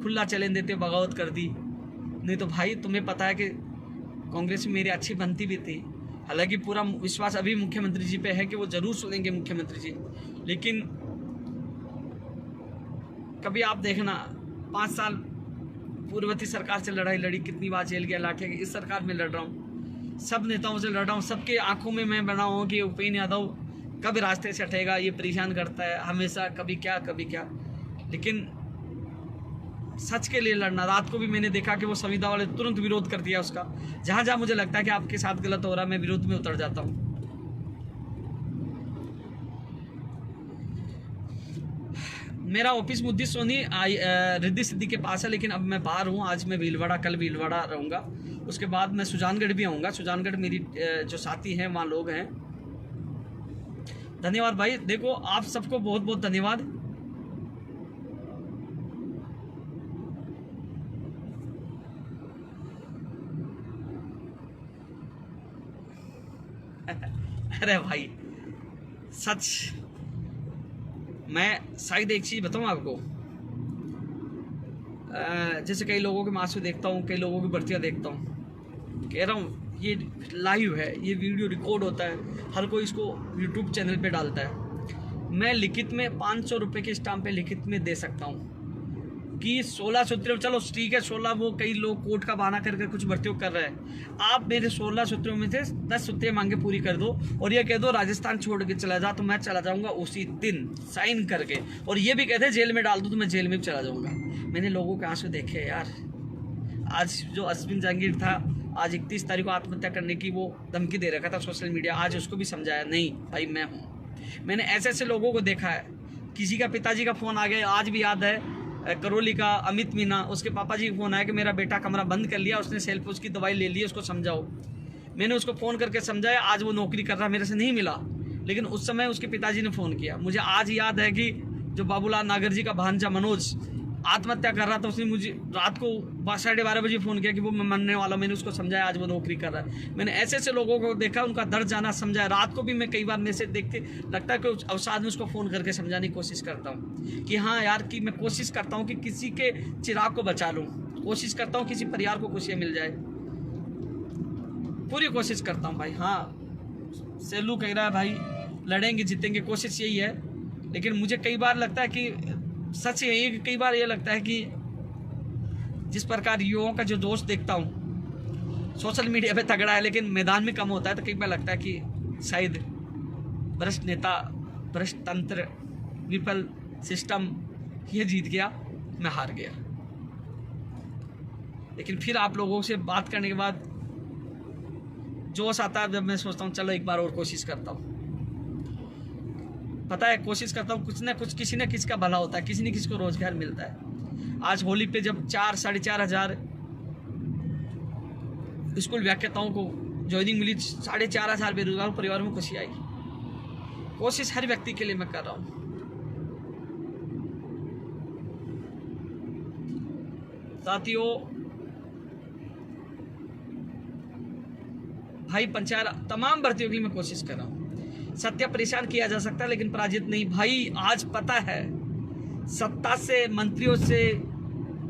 खुला चैलेंज देते, बगावत कर दी। नहीं तो भाई तुम्हें पता है कि कांग्रेस में मेरी अच्छी बनती भी थी, हालांकि पूरा विश्वास अभी मुख्यमंत्री जी पे है कि वो जरूर सुनेंगे मुख्यमंत्री जी, लेकिन कभी आप देखना 5 साल पूर्ववर्ती सरकार से लड़ाई लड़ी, कितनी बार जेल गया, लाठियाँ। इस सरकार में लड़ रहा हूँ, सब नेताओं से लड़ रहा हूँ, सबके आंखों में मैं बना हूँ कि उपेन्द्र यादव कब रास्ते से हटेगा, ये परेशान करता है हमेशा, कभी क्या कभी क्या। लेकिन सच के लिए लड़ना, रात को भी मैंने देखा कि वो संविदा वाले तुरंत विरोध कर दिया उसका। जहाँ जहाँ मुझे लगता है कि आपके साथ गलत हो रहा है, मैं विरोध में उतर जाता हूँ। मेरा ऑफिस मुद्दी सोनी रिद्धि सिद्धि के पास है, लेकिन अब मैं बाहर हूँ। आज मैं भीलवाड़ा, कल भीलवाड़ा रहूँगा, उसके बाद मैं सुजानगढ़ भी आऊँगा। सुजानगढ़ मेरी जो साथी हैं वहाँ लोग हैं। धन्यवाद भाई, देखो आप सबको बहुत बहुत धन्यवाद। अरे भाई सच, मैं शायद एक चीज़ बताऊँ आपको, जैसे कई लोगों के मासूम देखता हूँ, कई लोगों की भर्तियाँ देखता हूँ, कह रहा हूँ ये लाइव है, ये वीडियो रिकॉर्ड होता है, हर कोई इसको यूट्यूब चैनल पे डालता है। मैं लिखित में 500 रुपये के स्टाम्प पे लिखित में दे सकता हूँ कि 16 सूत्रों, चलो ठीक है 16, वो कई लोग कोर्ट का बहाना करके कुछ भर्तियों कर रहे हैं, आप मेरे 16 सूत्रों में से 10 सूत्रें मांगे पूरी कर दो और ये कह दो राजस्थान छोड़ के चला जा, तो मैं चला जाऊंगा उसी दिन साइन करके, और ये भी कहते जेल में डाल दो तो मैं जेल में भी चला जाऊंगा। मैंने लोगों के आंसू देखे यार। आज जो अश्विन जहांगीर था, आज 31 तारीख को आत्महत्या करने की वो धमकी दे रखा था सोशल मीडिया, आज उसको भी समझाया नहीं भाई मैं हूँ। मैंने ऐसे ऐसे लोगों को देखा है, किसी का पिताजी का फ़ोन आ गया, आज भी याद है करौली का अमित मीना, उसके पापा जी का फ़ोन आया कि मेरा बेटा कमरा बंद कर लिया, उसने सेल्फ उसकी दवाई ले ली, उसको समझाओ। मैंने उसको फ़ोन करके समझाया, आज वो नौकरी कर रहा, मेरे से नहीं मिला, लेकिन उस समय उसके पिताजी ने फ़ोन किया। मुझे आज याद है कि जो बाबूलाल नागर जी का भांजा मनोज आत्महत्या कर रहा था, उसने मुझे रात को 12:30 बजे फ़ोन किया कि वो मैं मरने वाला, मैंने उसको समझाया, आज वो नौकरी कर रहा है। मैंने ऐसे ऐसे लोगों को देखा, उनका दर्द जाना समझाया। रात को भी मैं कई बार मैसेज देख के लगता है कि उस अवसाद में उसको फ़ोन करके समझाने की कोशिश करता हूँ कि हाँ यार, कि मैं कोशिश करता हूँ कि किसी के चिराग को बचा लूँ, कोशिश करता हूँ किसी परिवार को खुशियाँ मिल जाए, पूरी कोशिश करता हूँ भाई। हाँ सेलू कह रहा है भाई लड़ेंगे जीतेंगे, कोशिश यही है, लेकिन मुझे कई बार लगता है कि सच यही है कि कई बार ये लगता है कि जिस प्रकार युवाओं का जो दोस्त देखता हूँ सोशल मीडिया पे तगड़ा है लेकिन मैदान में कम होता है, तो कई बार लगता है कि शायद भ्रष्ट नेता, भ्रष्ट तंत्र, विफल सिस्टम ये जीत गया, मैं हार गया। लेकिन फिर आप लोगों से बात करने के बाद जोश आता है, जब मैं सोचता हूँ चलो एक बार और कोशिश करता हूँ। पता है कोशिश करता हूँ, कुछ ना कुछ किसी न किसी का भला होता है, किसी न किसी को रोजगार मिलता है। आज होली पे जब 4-4.5 हज़ार स्कूल व्याख्याताओं को ज्वाइनिंग मिली, 4.5 हज़ार बेरोजगार परिवारों में खुशी आई। कोशिश हर व्यक्ति के लिए मैं कर रहा हूँ। साथियों भाई, पंचायत तमाम भर्तियों के लिए मैं कोशिश कर रहा हूँ। सत्या परेशान किया जा सकता है लेकिन पराजित नहीं भाई। आज पता है सत्ता से, मंत्रियों से,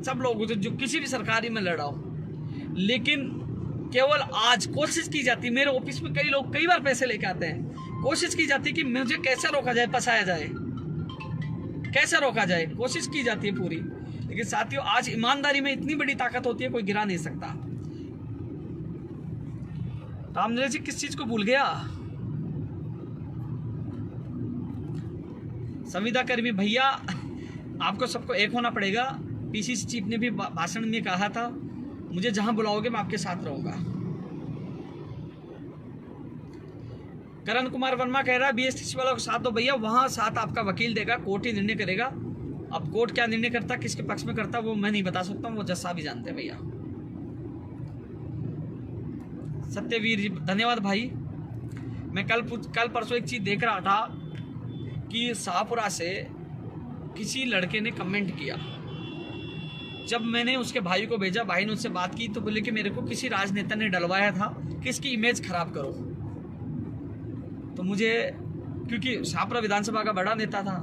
सब लोगों से, जो किसी भी सरकारी में लड़ा हो, लेकिन केवल आज कोशिश की जाती है। मेरे ऑफिस में कई लोग कई बार पैसे लेके आते हैं, कोशिश की जाती है कि मुझे कैसे रोका जाए, फंसाया जाए, कैसे रोका जाए, कोशिश की जाती है पूरी। लेकिन साथियों आज ईमानदारी में इतनी बड़ी ताकत होती है, कोई गिरा नहीं सकता। रामदेव जी किस चीज को भूल गया? संविदा कर्मी भैया, आपको सबको एक होना पड़ेगा। पीसीसी चीफ ने भी भाषण में कहा था, मुझे जहां बुलाओगे मैं आपके साथ रहूंगा। करण कुमार वर्मा कह रहा है बीएसटीसी वालों को साथ दो भैया, वहां साथ आपका वकील देगा, कोर्ट ही निर्णय करेगा। अब कोर्ट क्या निर्णय करता, किसके पक्ष में करता, वो मैं नहीं बता सकता हूँ, वो जज साहब ही जानते हैं भैया। सत्यवीर जी धन्यवाद भाई। मैं कल परसों एक चीज देख रहा था कि शाहपुरा से किसी लड़के ने कमेंट किया। जब मैंने उसके भाई को भेजा, भाई ने उससे बात की तो बोले कि मेरे को किसी राजनेता ने डलवाया था कि इसकी इमेज खराब करो। तो मुझे, क्योंकि शाहपुरा विधानसभा का बड़ा नेता था,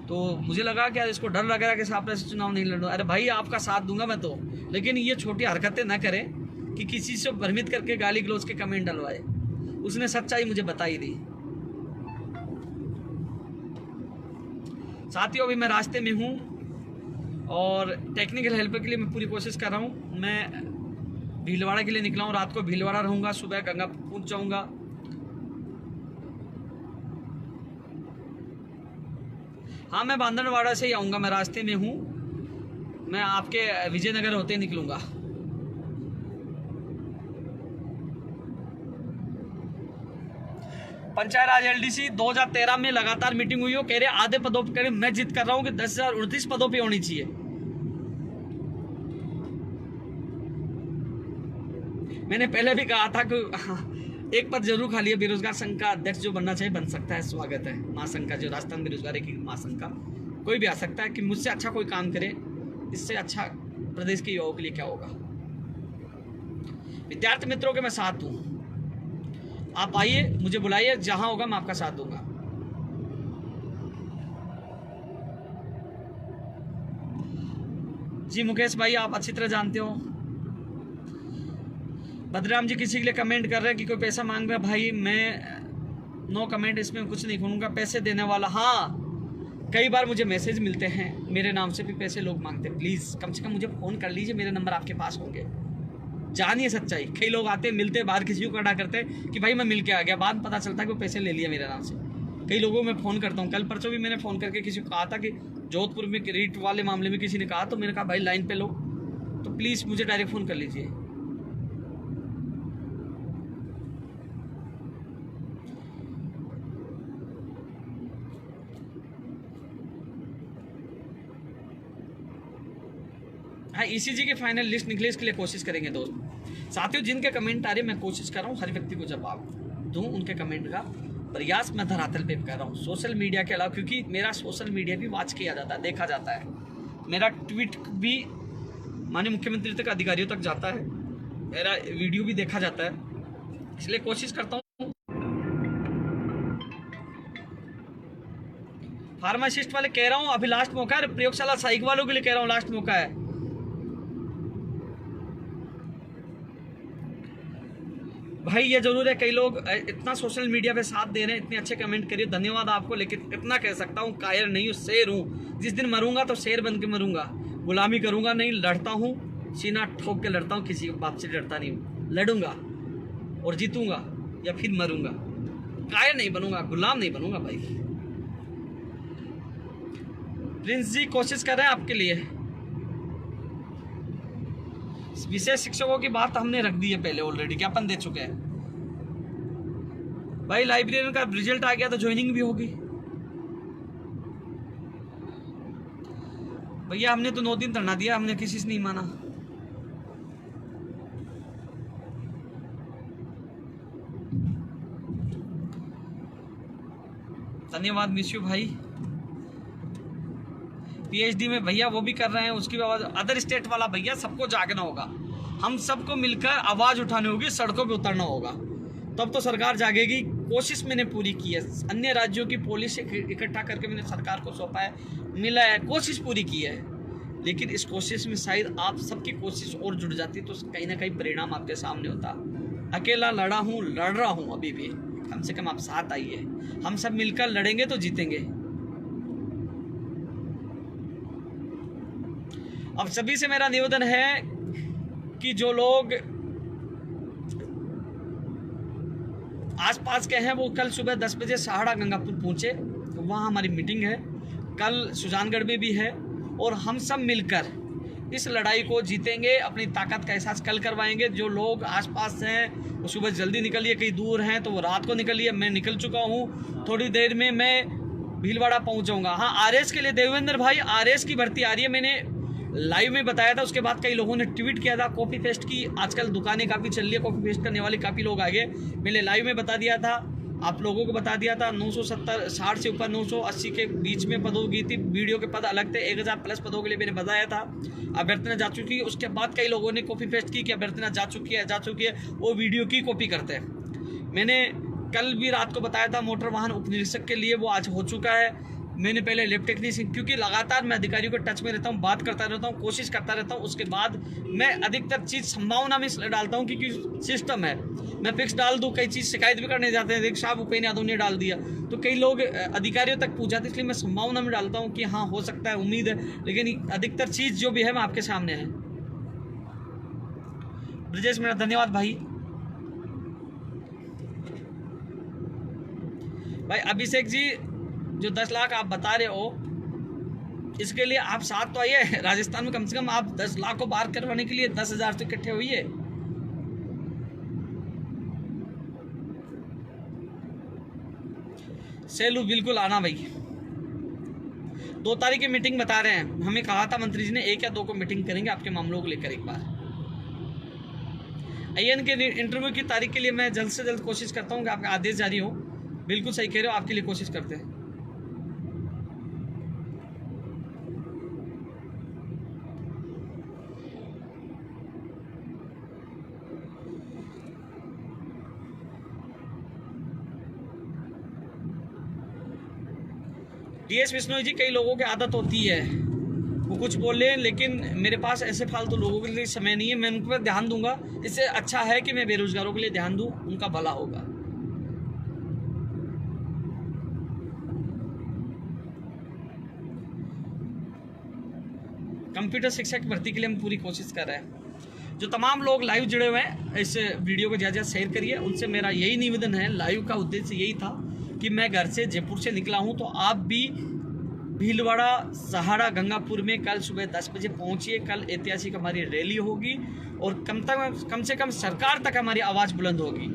तो मुझे लगा कि यार इसको डर लग रहा है कि शाहपुरा से चुनाव नहीं लड़ूंगा। अरे भाई आपका साथ दूंगा मैं तो, लेकिन ये छोटी हरकतें न करें कि किसी से भ्रमित करके गाली गलौज के कमेंट डलवाए। उसने सच्चाई मुझे बताई दी। साथियों अभी मैं रास्ते में हूँ और टेक्निकल हेल्पर के लिए मैं पूरी कोशिश कर रहा हूँ। मैं भीलवाड़ा के लिए निकला हूँ, रात को भीलवाड़ा रहूँगा, सुबह गंगा पहुँच जाऊँगा। हाँ मैं बांधनवाड़ा से ही आऊँगा, मैं रास्ते में हूँ, मैं आपके विजयनगर होते निकलूँगा। पंचायत राज एलडीसी 2013 में लगातार मीटिंग हुई हो, कह रहे आधे पदों पर, कह रहे मैं जिद कर रहा हूं कि 10,039 पदों पे होनी चाहिए। मैंने पहले भी कहा था कि एक पद जरूर खाली है, बेरोजगार संघ का अध्यक्ष जो बनना चाहिए बन सकता है, स्वागत है। महासंघ का जो राजस्थान बेरोजगारी की महासंघ का कोई भी आ सकता है कि मुझसे अच्छा कोई काम करे, इससे अच्छा प्रदेश के युवाओं के लिए क्या होगा। विद्यार्थी मित्रों के मैं साथ हूँ। आप आइए, मुझे बुलाइए, जहां होगा मैं आपका साथ दूंगा। जी मुकेश भाई, आप अच्छी तरह जानते हो। बदराम जी किसी के लिए कमेंट कर रहे हैं कि कोई पैसा मांग रहा है। भाई मैं नो कमेंट, इसमें कुछ नहीं कहूँगा। पैसे देने वाला, हाँ कई बार मुझे मैसेज मिलते हैं, मेरे नाम से भी पैसे लोग मांगते हैं। प्लीज़ कम से कम मुझे फ़ोन कर लीजिए, मेरे नंबर आपके पास होंगे। जानिए सच्चाई। कई लोग आते मिलते, बाहर किसी को खड़ा करते कि भाई मैं मिल के आ गया, बाद में पता चलता है कि वो पैसे ले लिया मेरे नाम से। कई लोगों को मैं फ़ोन करता हूँ। कल परसों भी मैंने फ़ोन करके किसी को कहा था कि जोधपुर में रीट वाले मामले में किसी ने कहा, तो मैंने कहा भाई लाइन पे लो, तो प्लीज़ मुझे डायरेक्ट फ़ोन कर लीजिए। हाँ, ईसीजी की फाइनल लिस्ट निकले, इसके लिए कोशिश करेंगे दोस्त। साथियों, जिनके कमेंट आ रहे मैं कोशिश कर रहा हूँ हर व्यक्ति को जवाब दूँ, उनके कमेंट का प्रयास मैं धरातल पे कर रहा हूँ। सोशल मीडिया के अलावा, क्योंकि मेरा सोशल मीडिया भी वॉच किया जाता है, देखा जाता है। मेरा ट्वीट भी माननीय मुख्यमंत्री तक, अधिकारियों तक जाता है, मेरा वीडियो भी देखा जाता है, इसलिए कोशिश करता हूँ। फार्मासिस्ट वाले कह रहा हूँ अभी लास्ट मौका है, प्रयोगशाला साइक वालों के लिए कह रहा हूँ लास्ट मौका है। भाई ये जरूर है, कई लोग इतना सोशल मीडिया पे साथ दे रहे हैं, इतने अच्छे कमेंट करिए, धन्यवाद आपको। लेकिन इतना कह सकता हूँ, कायर नहीं हूँ, शेर हूँ। जिस दिन मरूंगा तो शेर बन के मरूंगा, गुलामी करूंगा नहीं, लड़ता हूँ, सीना ठोक के लड़ता हूँ, किसी बात से डरता नहीं हूँ। लड़ूंगा और जीतूंगा या फिर मरूंगा, कायर नहीं बनूंगा, गुलाम नहीं बनूंगा। भाई प्रिंस जी कोशिश कर रहे हैं आपके लिए। विशेष शिक्षकों की बात हमने रख दी है पहले, ऑलरेडी ज्ञापन दे चुके हैं। भाई लाइब्रेरियन का रिजल्ट आ गया तो ज्वाइनिंग भी होगी। भैया हमने तो 9 दिन धरना दिया, हमने किसी से नहीं माना। धन्यवाद मिशू भाई। पीएचडी में भैया वो भी कर रहे हैं, उसकी आवाज़ अदर स्टेट वाला भैया, सबको जागना होगा, हम सबको मिलकर आवाज़ उठानी होगी, सड़कों पे उतरना होगा, तब तो सरकार जागेगी। कोशिश मैंने पूरी की है, अन्य राज्यों की पुलिस इकट्ठा करके मैंने सरकार को सौंपा है, मिला है, कोशिश पूरी की है। लेकिन इस कोशिश में शायद आप सबकी कोशिश और जुड़ जाती तो कहीं ना कहीं परिणाम आपके सामने होता। अकेला लड़ रहा हूँ अभी भी, कम से कम आप साथ आइए, हम सब मिलकर लड़ेंगे तो जीतेंगे। अब सभी से मेरा निवेदन है कि जो लोग आसपास के हैं वो कल सुबह 10 बजे सहाड़ा गंगापुर पहुंचे, वहाँ हमारी मीटिंग है, कल सुजानगढ़ में भी है, और हम सब मिलकर इस लड़ाई को जीतेंगे, अपनी ताकत का एहसास कल करवाएंगे। जो लोग आसपास हैं वो सुबह जल्दी निकलिए, कहीं दूर हैं तो वो रात को निकलिए। मैं निकल चुका हूँ, थोड़ी देर में मैं भीलवाड़ा पहुँच जाऊँगा। हाँ, आरएस के लिए देवेंद्र भाई, आरएस की भर्ती आ रही है, मैंने लाइव में बताया था, उसके बाद कई लोगों ने ट्वीट किया था। कॉपी पेस्ट की आजकल दुकानें काफ़ी चल रही है, कॉपी पेस्ट करने वाले काफ़ी लोग आ गए। मैंने लाइव में बता दिया था, आप लोगों को बता दिया था। 960 से ऊपर 980 के बीच में पदों की थी, वीडियो के पद अलग थे। 1000 प्लस पदों के लिए मैंने बताया था। अभ्यर्थना जा चुकी है, उसके बाद कई लोगों ने कॉपी पेस्ट की कि अभ्यर्थना जा चुकी है, वो वीडियो की कॉपी करते हैं। मैंने कल भी रात को बताया था मोटर वाहन उप निरीक्षक के लिए, वो आज हो चुका है। मैंने पहले लैब टेक्नीशियन, क्योंकि लगातार मैं अधिकारियों के टच में रहता हूँ, बात करता रहता हूँ, कोशिश करता रहता हूँ। उसके बाद मैं अधिकतर चीज़ संभावना में इसलिए डालता हूँ क्योंकि सिस्टम है, मैं फिक्स डाल दूँ। कई चीज़ शिकायत भी करने जाते हैं, देख साहब उपेन्द्र यादव ने डाल दिया, तो कई लोग अधिकारियों तक पूछ जाते, इसलिए मैं संभावना में डालता हूँ कि हाँ हो सकता है, उम्मीद है। लेकिन अधिकतर चीज़ जो भी है मैं आपके सामने है। ब्रजेश मेरा धन्यवाद भाई। भाई अभिषेक जी, जो 10 लाख आप बता रहे हो, इसके लिए आप साथ तो आइए। राजस्थान में कम से कम आप 10 लाख को पार करवाने के लिए 10,000 तो इकट्ठे हुई। सेलू बिल्कुल आना भाई। 2 तारीख की मीटिंग बता रहे हैं, हमें कहा था मंत्री जी ने 1 या 2 को मीटिंग करेंगे आपके मामलों को लेकर। एक बार आईएन के इंटरव्यू की तारीख के लिए मैं जल्द से जल्द कोशिश करता हूँ कि आपका आदेश जारी हो। बिल्कुल सही कह रहे हो, आपके लिए कोशिश करते हैं। DS बिश्नोई जी, कई लोगों की आदत होती है वो कुछ बोले, लेकिन मेरे पास ऐसे फालतू लोगों के लिए समय नहीं है, मैं उन पर ध्यान दूंगा। इससे अच्छा है कि मैं बेरोजगारों के लिए ध्यान दूं, उनका भला होगा। कंप्यूटर शिक्षा की भर्ती के लिए हम पूरी कोशिश कर रहे हैं। जो तमाम लोग लाइव जुड़े हुए हैं, इस वीडियो को ज़्यादा शेयर करिए। उनसे मेरा यही निवेदन है, लाइव का उद्देश्य यही था कि मैं घर से जयपुर से निकला हूं, तो आप भी भीलवाड़ा, सहाड़ा, गंगापुर में कल सुबह 10 बजे पहुंचिए। कल ऐतिहासिक हमारी रैली होगी और कम से कम सरकार तक हमारी आवाज़ बुलंद होगी।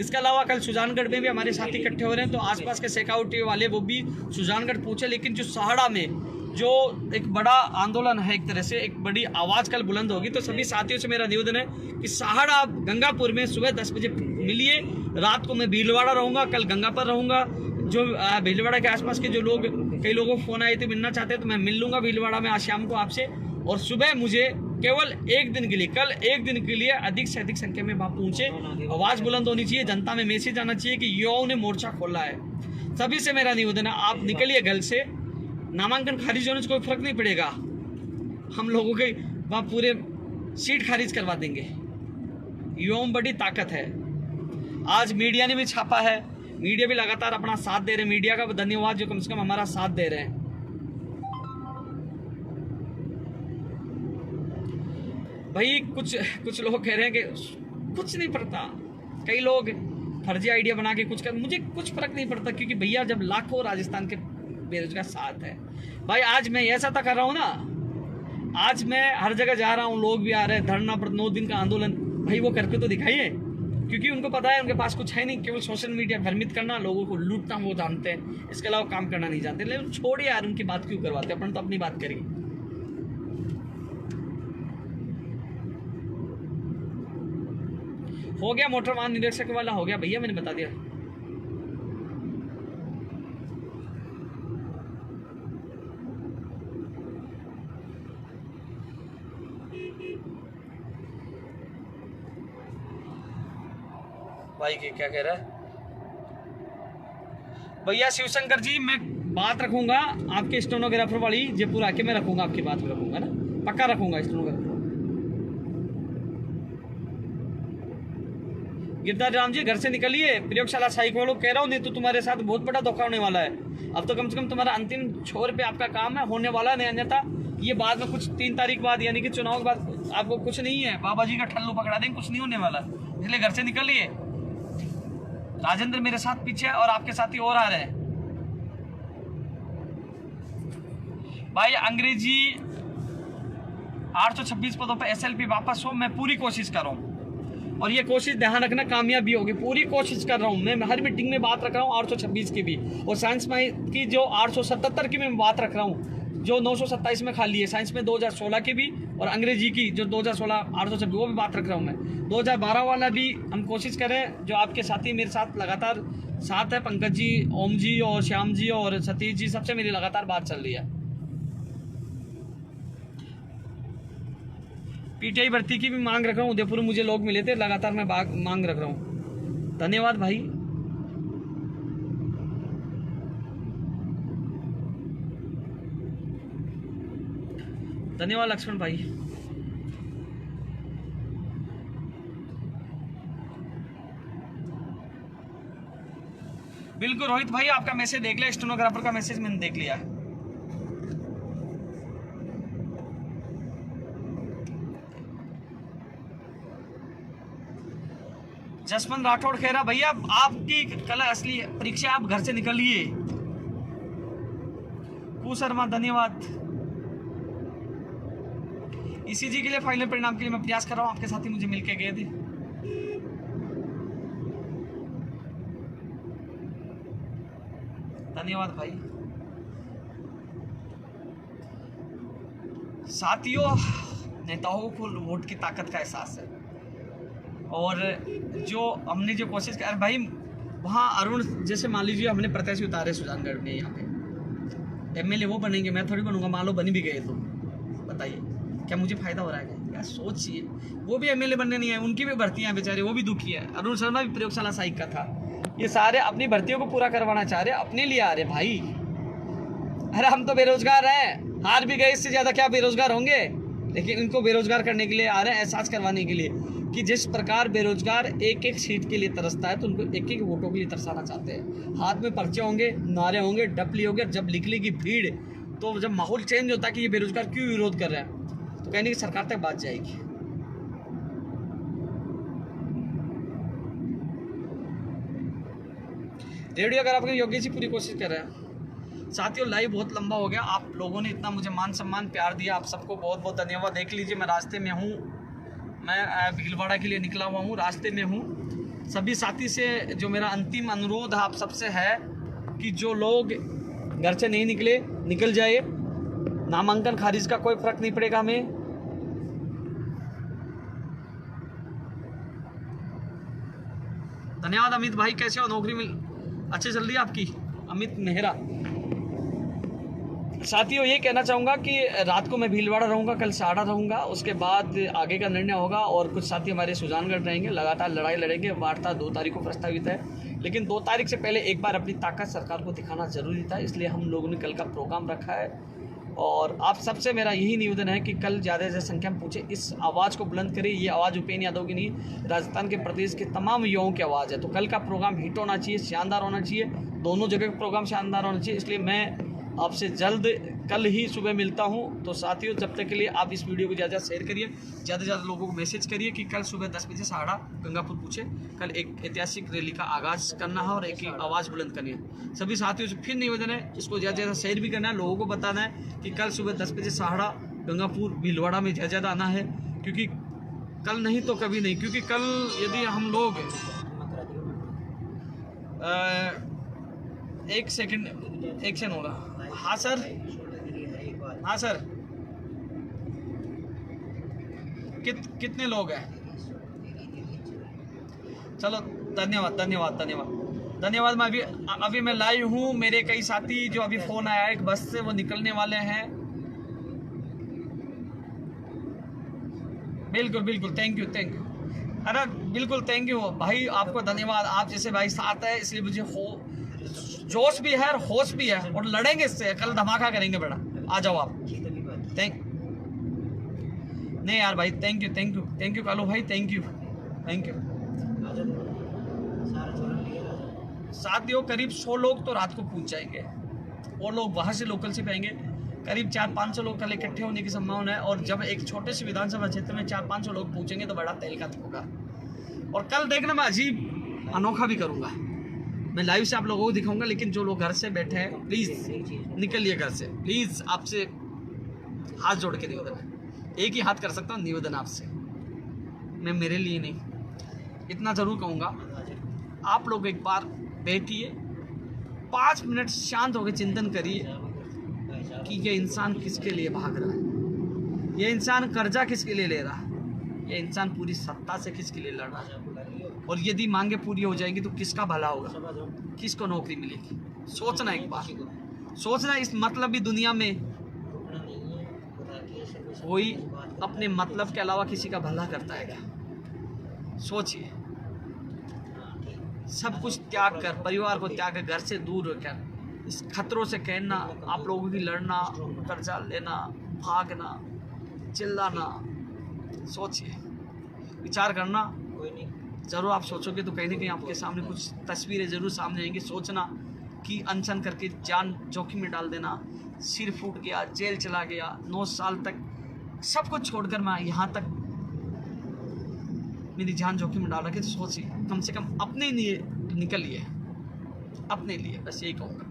इसके अलावा कल सुजानगढ़ में भी हमारे साथी इकट्ठे हो रहे हैं, तो आसपास के सिक्योरिटी वाले वो भी सुजानगढ़ पहुंचे। लेकिन जो सहाड़ा में जो एक बड़ा आंदोलन है, एक तरह से एक बड़ी आवाज़ कल बुलंद होगी, तो सभी साथियों से मेरा निवेदन है कि सहाड़ा, गंगापुर में सुबह 10 बजे मिलिए। रात को मैं भीलवाड़ा रहूँगा, कल गंगा पर रहूँगा। जो भीलवाड़ा के आसपास के जो लोग, कई लोगों को फ़ोन आए थे मिलना चाहते हैं, तो मैं मिल लूँगा भीलवाड़ा में आज शाम को आपसे। और सुबह मुझे केवल एक दिन के लिए, कल एक दिन के लिए अधिक से अधिक संख्या में वहाँ पहुँचे। आवाज़ बुलंद होनी चाहिए, जनता में मैसेज आना चाहिए कि युवाओं ने मोर्चा खोला है। सभी से मेरा निवेदन है, आप निकलिए घर से। नामांकन खारिज होने से कोई फर्क नहीं पड़ेगा, हम लोगों के वहाँ पूरे सीट खारिज करवा देंगे। युवाओं में बड़ी ताकत है। आज मीडिया ने भी छापा है, मीडिया भी लगातार अपना साथ दे रहे हैं। मीडिया का धन्यवाद जो कम से कम हमारा साथ दे रहे हैं। भाई कुछ लोग कह रहे हैं कि कुछ नहीं पड़ता, कई लोग फर्जी आइडिया बना के कुछ कर, मुझे कुछ फर्क नहीं पड़ता, क्योंकि भैया जब लाखों राजस्थान के बेरोजगार साथ है। भाई आज मैं ऐसा था कर रहा हूँ ना, आज मैं हर जगह जा रहा हूँ, लोग भी आ रहे हैं, धरना पर 9 दिन का आंदोलन, भाई वो करके तो दिखाइए। क्योंकि उनको पता है उनके पास कुछ है नहीं, केवल सोशल मीडिया भ्रमित करना, लोगों को लूटना वो जानते हैं, इसके अलावा काम करना नहीं जानते। लेकिन छोड़िए यार, उनकी बात क्यों करवाते, अपन तो अपनी बात करेंगे। हो गया मोटर वाहन निरीक्षक वाला, हो गया भैया, मैंने बता दिया। भाई क्या कह रहा है भैया शिवशंकर जी, मैं बात रखूंगा आपके स्टेनोग्राफर वाली, जयपुर आके मैं रखूंगा, आपकी बात रखूंगा ना, पक्का रखूंगा स्टेनोग्राफर। गिरधारी राम जी, घर से निकलिए, प्रयोगशाला साइक वालों कह रहा हूँ, नहीं तो तुम्हारे साथ बहुत बड़ा धोखा होने वाला है। अब तो कम से कम तुम्हारा अंतिम छोर पे आपका काम है, होने वाला नहीं, अन्यथा ये बाद में कुछ 3 तारीख बाद यानी कि चुनाव के बाद आपको कुछ नहीं है, बाबा जी का ठल्लू पकड़ा देंगे, कुछ नहीं होने वाला। इसलिए घर से निकलिए। राजेंद्र मेरे साथ पीछे है और आपके साथी और आ रहे हैं। भाई अंग्रेजी 826 पदों पर SLP वापस हो, मैं पूरी कोशिश कर रहा हूँ, और ये कोशिश ध्यान रखना कामयाबी होगी। पूरी कोशिश कर रहा हूँ मैं, हर मीटिंग में बात रख रहा हूँ 826 की भी, और साइंस में की जो 877 की मैं बात रख रहा हूँ, जो 927 में खाली है। साइंस में 2016 की भी, और अंग्रेजी की जो 2016 826 वो भी बात रख रहा हूँ मैं। 2012 वाला भी हम कोशिश करें। जो आपके साथी मेरे साथ लगातार साथ है, पंकज जी, ओम जी और श्याम जी और सतीश जी, सबसे मेरी लगातार बात चल रही है। PTI भर्ती की भी मांग रख रहा हूँ, उदयपुर मुझे लोग मिले थे, लगातार मैं मांग रख रहा हूँ। धन्यवाद भाई। धन्यवाद लक्ष्मण भाई। बिल्कुल रोहित भाई, आपका मैसेज देख लिया, स्टेनोग्राफर का मैसेज मैंने देख लिया। जसवंत राठौड़ कह रहा भैया आपकी कल असली परीक्षा, आप घर से निकलिए। कू शर्मा धन्यवाद। ECG के लिए फाइनल परिणाम के लिए मैं प्रयास कर रहा हूँ, आपके साथी मुझे मिलके गए थे। धन्यवाद भाई। साथियों, नेताओं को वोट की ताकत का एहसास है, और जो हमने जो कोशिश कर भाई, वहाँ अरुण जैसे मान लीजिए हमने प्रत्याशी उतारे सुजानगढ़ में, यहाँ पे MLA वो बनेंगे, मैं थोड़ी बनूंगा। मान लो बनी भी गए तो बताइए क्या मुझे फायदा हो रहा है? यार सोचिए, वो भी MLA बनने नहीं है, उनकी भी भर्तियां बेचारे, वो भी दुखी है। अरुण शर्मा भी प्रयोगशाला साइक का था। ये सारे अपनी भर्तियों को पूरा करवाना चाह रहे, अपने लिए आ रहे भाई। अरे हम तो बेरोजगार हैं, हार भी गए, इससे ज़्यादा क्या बेरोजगार होंगे। लेकिन इनको बेरोजगार करने के लिए आ रहे हैं, एहसास करवाने के लिए कि जिस प्रकार बेरोजगार एक एक सीट के लिए तरसता है, तो उनको एक एक वोटों के लिए तरसाना चाहते हैं। हाथ में पर्चे होंगे, नारे होंगे, डपली होंगे, जब निकलेगी भीड़, तो जब माहौल चेंज होता है कि ये बेरोजगार क्यों विरोध कर रहे हैं, तो कहने की सरकार तक बात जाएगी। रेडियो अगर आपके योगी जी पूरी कोशिश कर रहे हैं। साथियों लाइव बहुत लंबा हो गया, आप लोगों ने इतना मुझे मान सम्मान प्यार दिया, आप सबको बहुत बहुत धन्यवाद। देख लीजिए मैं रास्ते में हूँ, मैं भीलवाड़ा के लिए निकला हुआ हूँ, रास्ते में हूँ। सभी साथी से जो मेरा अंतिम अनुरोध आप सबसे है कि जो लोग घर से नहीं निकले, निकल जाए। नामांकन खारिज का कोई फर्क नहीं पड़ेगा हमें। धन्यवाद अमित भाई, कैसे हो, नौकरी मिल अच्छी चल रही है आपकी, अमित मेहरा। साथियों ये कहना चाहूँगा कि रात को मैं भीलवाड़ा रहूँगा, कल साड़ा रहूँगा, उसके बाद आगे का निर्णय होगा। और कुछ साथी हमारे सुजानगढ़ रहेंगे, लगातार लड़ाई लड़ेंगे। वार्ता 2 तारीख को प्रस्तावित है, लेकिन 2 तारीख से पहले एक बार अपनी ताकत सरकार को दिखाना जरूरी था, इसलिए हम लोगों ने कल का प्रोग्राम रखा है। और आप सबसे मेरा यही निवेदन है कि कल ज़्यादा से संख्या में पूछे, इस आवाज़ को बुलंद करें। ये आवाज़ उपेन्द्र यादव की नहीं, राजस्थान के प्रदेश के तमाम युवाओं की आवाज़ है। तो कल का प्रोग्राम हिट होना चाहिए, शानदार होना चाहिए, दोनों जगह का प्रोग्राम शानदार होना चाहिए। इसलिए मैं आपसे जल्द कल ही सुबह मिलता हूं। तो साथियों जब तक के लिए आप इस वीडियो को ज़्यादा शेयर करिए, ज़्यादा से ज़्यादा लोगों को मैसेज करिए कि कल सुबह 10 बजे साड़ा गंगापुर पूछे, कल एक ऐतिहासिक रैली का आगाज़ करना है और एक आवाज़ बुलंद करनी है। सभी साथियों से फिर निवेदन है, इसको ज़्यादा से ज़्यादा शेयर भी करना है, लोगों को बताना है कि कल सुबह 10 बजे साड़ा गंगापुर भीलवाड़ा में ज़्यादा आना है, क्योंकि कल नहीं तो कभी नहीं। क्योंकि कल यदि हम लोग एक सेकंड होगा। हाँ सर, हाँ सर, कितने लोग हैं? चलो धन्यवाद। मैं अभी मैं लाइव हूँ। मेरे कई साथी जो अभी फ़ोन आया है एक बस से, वो निकलने वाले हैं। बिल्कुल थैंक यू। अरे बिल्कुल थैंक यू भाई, आपको धन्यवाद। आप जैसे भाई साथ है, इसलिए मुझे जोश भी है और होश भी है, और लड़ेंगे इससे, कल धमाका करेंगे बेटा। आ जाओ आप। नहीं यार भाई, थैंक यू कालू भाई, थैंक यू। साथियों करीब 100 लोग तो रात को पहुंच जाएंगे, और लोग बाहर से लोकल से पाएंगे। करीब 400-500 लोग कल इकट्ठे होने की संभावना है। और जब एक छोटे से विधानसभा क्षेत्र में 400-500 लोग पहुंचेंगे तो बड़ा तहलका होगा। और कल देखना मैं अजीब अनोखा भी करूंगा, मैं लाइव से आप लोगों को दिखाऊंगा। लेकिन जो लोग घर से बैठे हैं प्लीज़ निकलिए घर से, प्लीज़। आपसे हाथ जोड़ के निवेदन है, एक ही हाथ कर सकता हूँ निवेदन आपसे, मैं मेरे लिए नहीं। इतना ज़रूर कहूँगा, आप लोग एक बार बैठिए, 5 मिनट शांत होकर चिंतन करिए कि ये इंसान किसके लिए भाग रहा है, ये इंसान कर्जा किसके लिए ले रहा है, ये इंसान पूरी सत्ता से किसके लिए लड़ रहा है। और यदि मांगे पूरी हो जाएंगी तो किसका भला होगा, किसको नौकरी मिलेगी। सोचना एक बार, सोचना। इस मतलबी दुनिया में कोई अपने मतलब के अलावा किसी का भला करता है क्या? सोचिए। सब कुछ त्याग कर, परिवार को त्याग कर, घर से दूर रहकर, इस खतरों से कहना, आप लोगों की लड़ना, कर्जा लेना, भागना, चिल्लाना। सोचिए, विचार करना। ज़रूर आप सोचोगे तो कहीं ना कहीं आपके सामने कुछ तस्वीरें ज़रूर सामने आएंगी। सोचना कि अनशन करके जान जोखिम में डाल देना, सिर फूट गया, जेल चला गया, 9 साल तक सब कुछ छोड़कर मैं यहाँ तक मेरी जान जोखिम में डाल रखी। तो सोचिए, कम से कम अपने लिए निकलिए, अपने लिए, बस यही कहूँगा।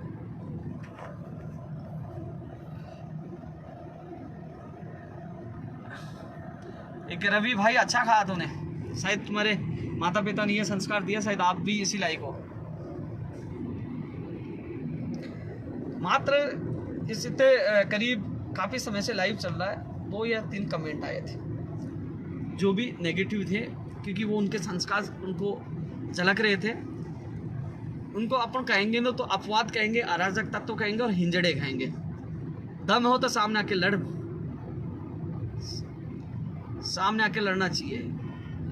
एक रवि भाई, अच्छा खाया तूने, शायद तुम्हारे माता पिता ने ये संस्कार दिया, शायद आप भी इसी लायक हो। मात्र इससे करीब काफ़ी समय से लाइव चल रहा है, 2 या 3 कमेंट आए थे जो भी नेगेटिव थे, क्योंकि वो उनके संस्कार उनको झलक रहे थे। उनको अपन कहेंगे ना तो अपवाद कहेंगे, अराजक तत्व कहेंगे और हिंजड़े कहेंगे। दम हो तो सामने आके सामने आके लड़ना चाहिए।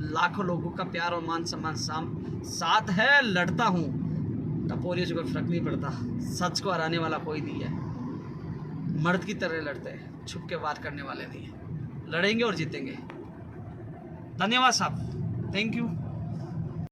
लाखों लोगों का प्यार और मान सम्मान साथ है, लड़ता हूँ, टपोरियों से कोई फर्क नहीं पड़ता। सच को हराने वाला कोई नहीं है। मर्द की तरह लड़ते हैं, छुप के वार करने वाले नहीं, लड़ेंगे और जीतेंगे। धन्यवाद साहब, थैंक यू।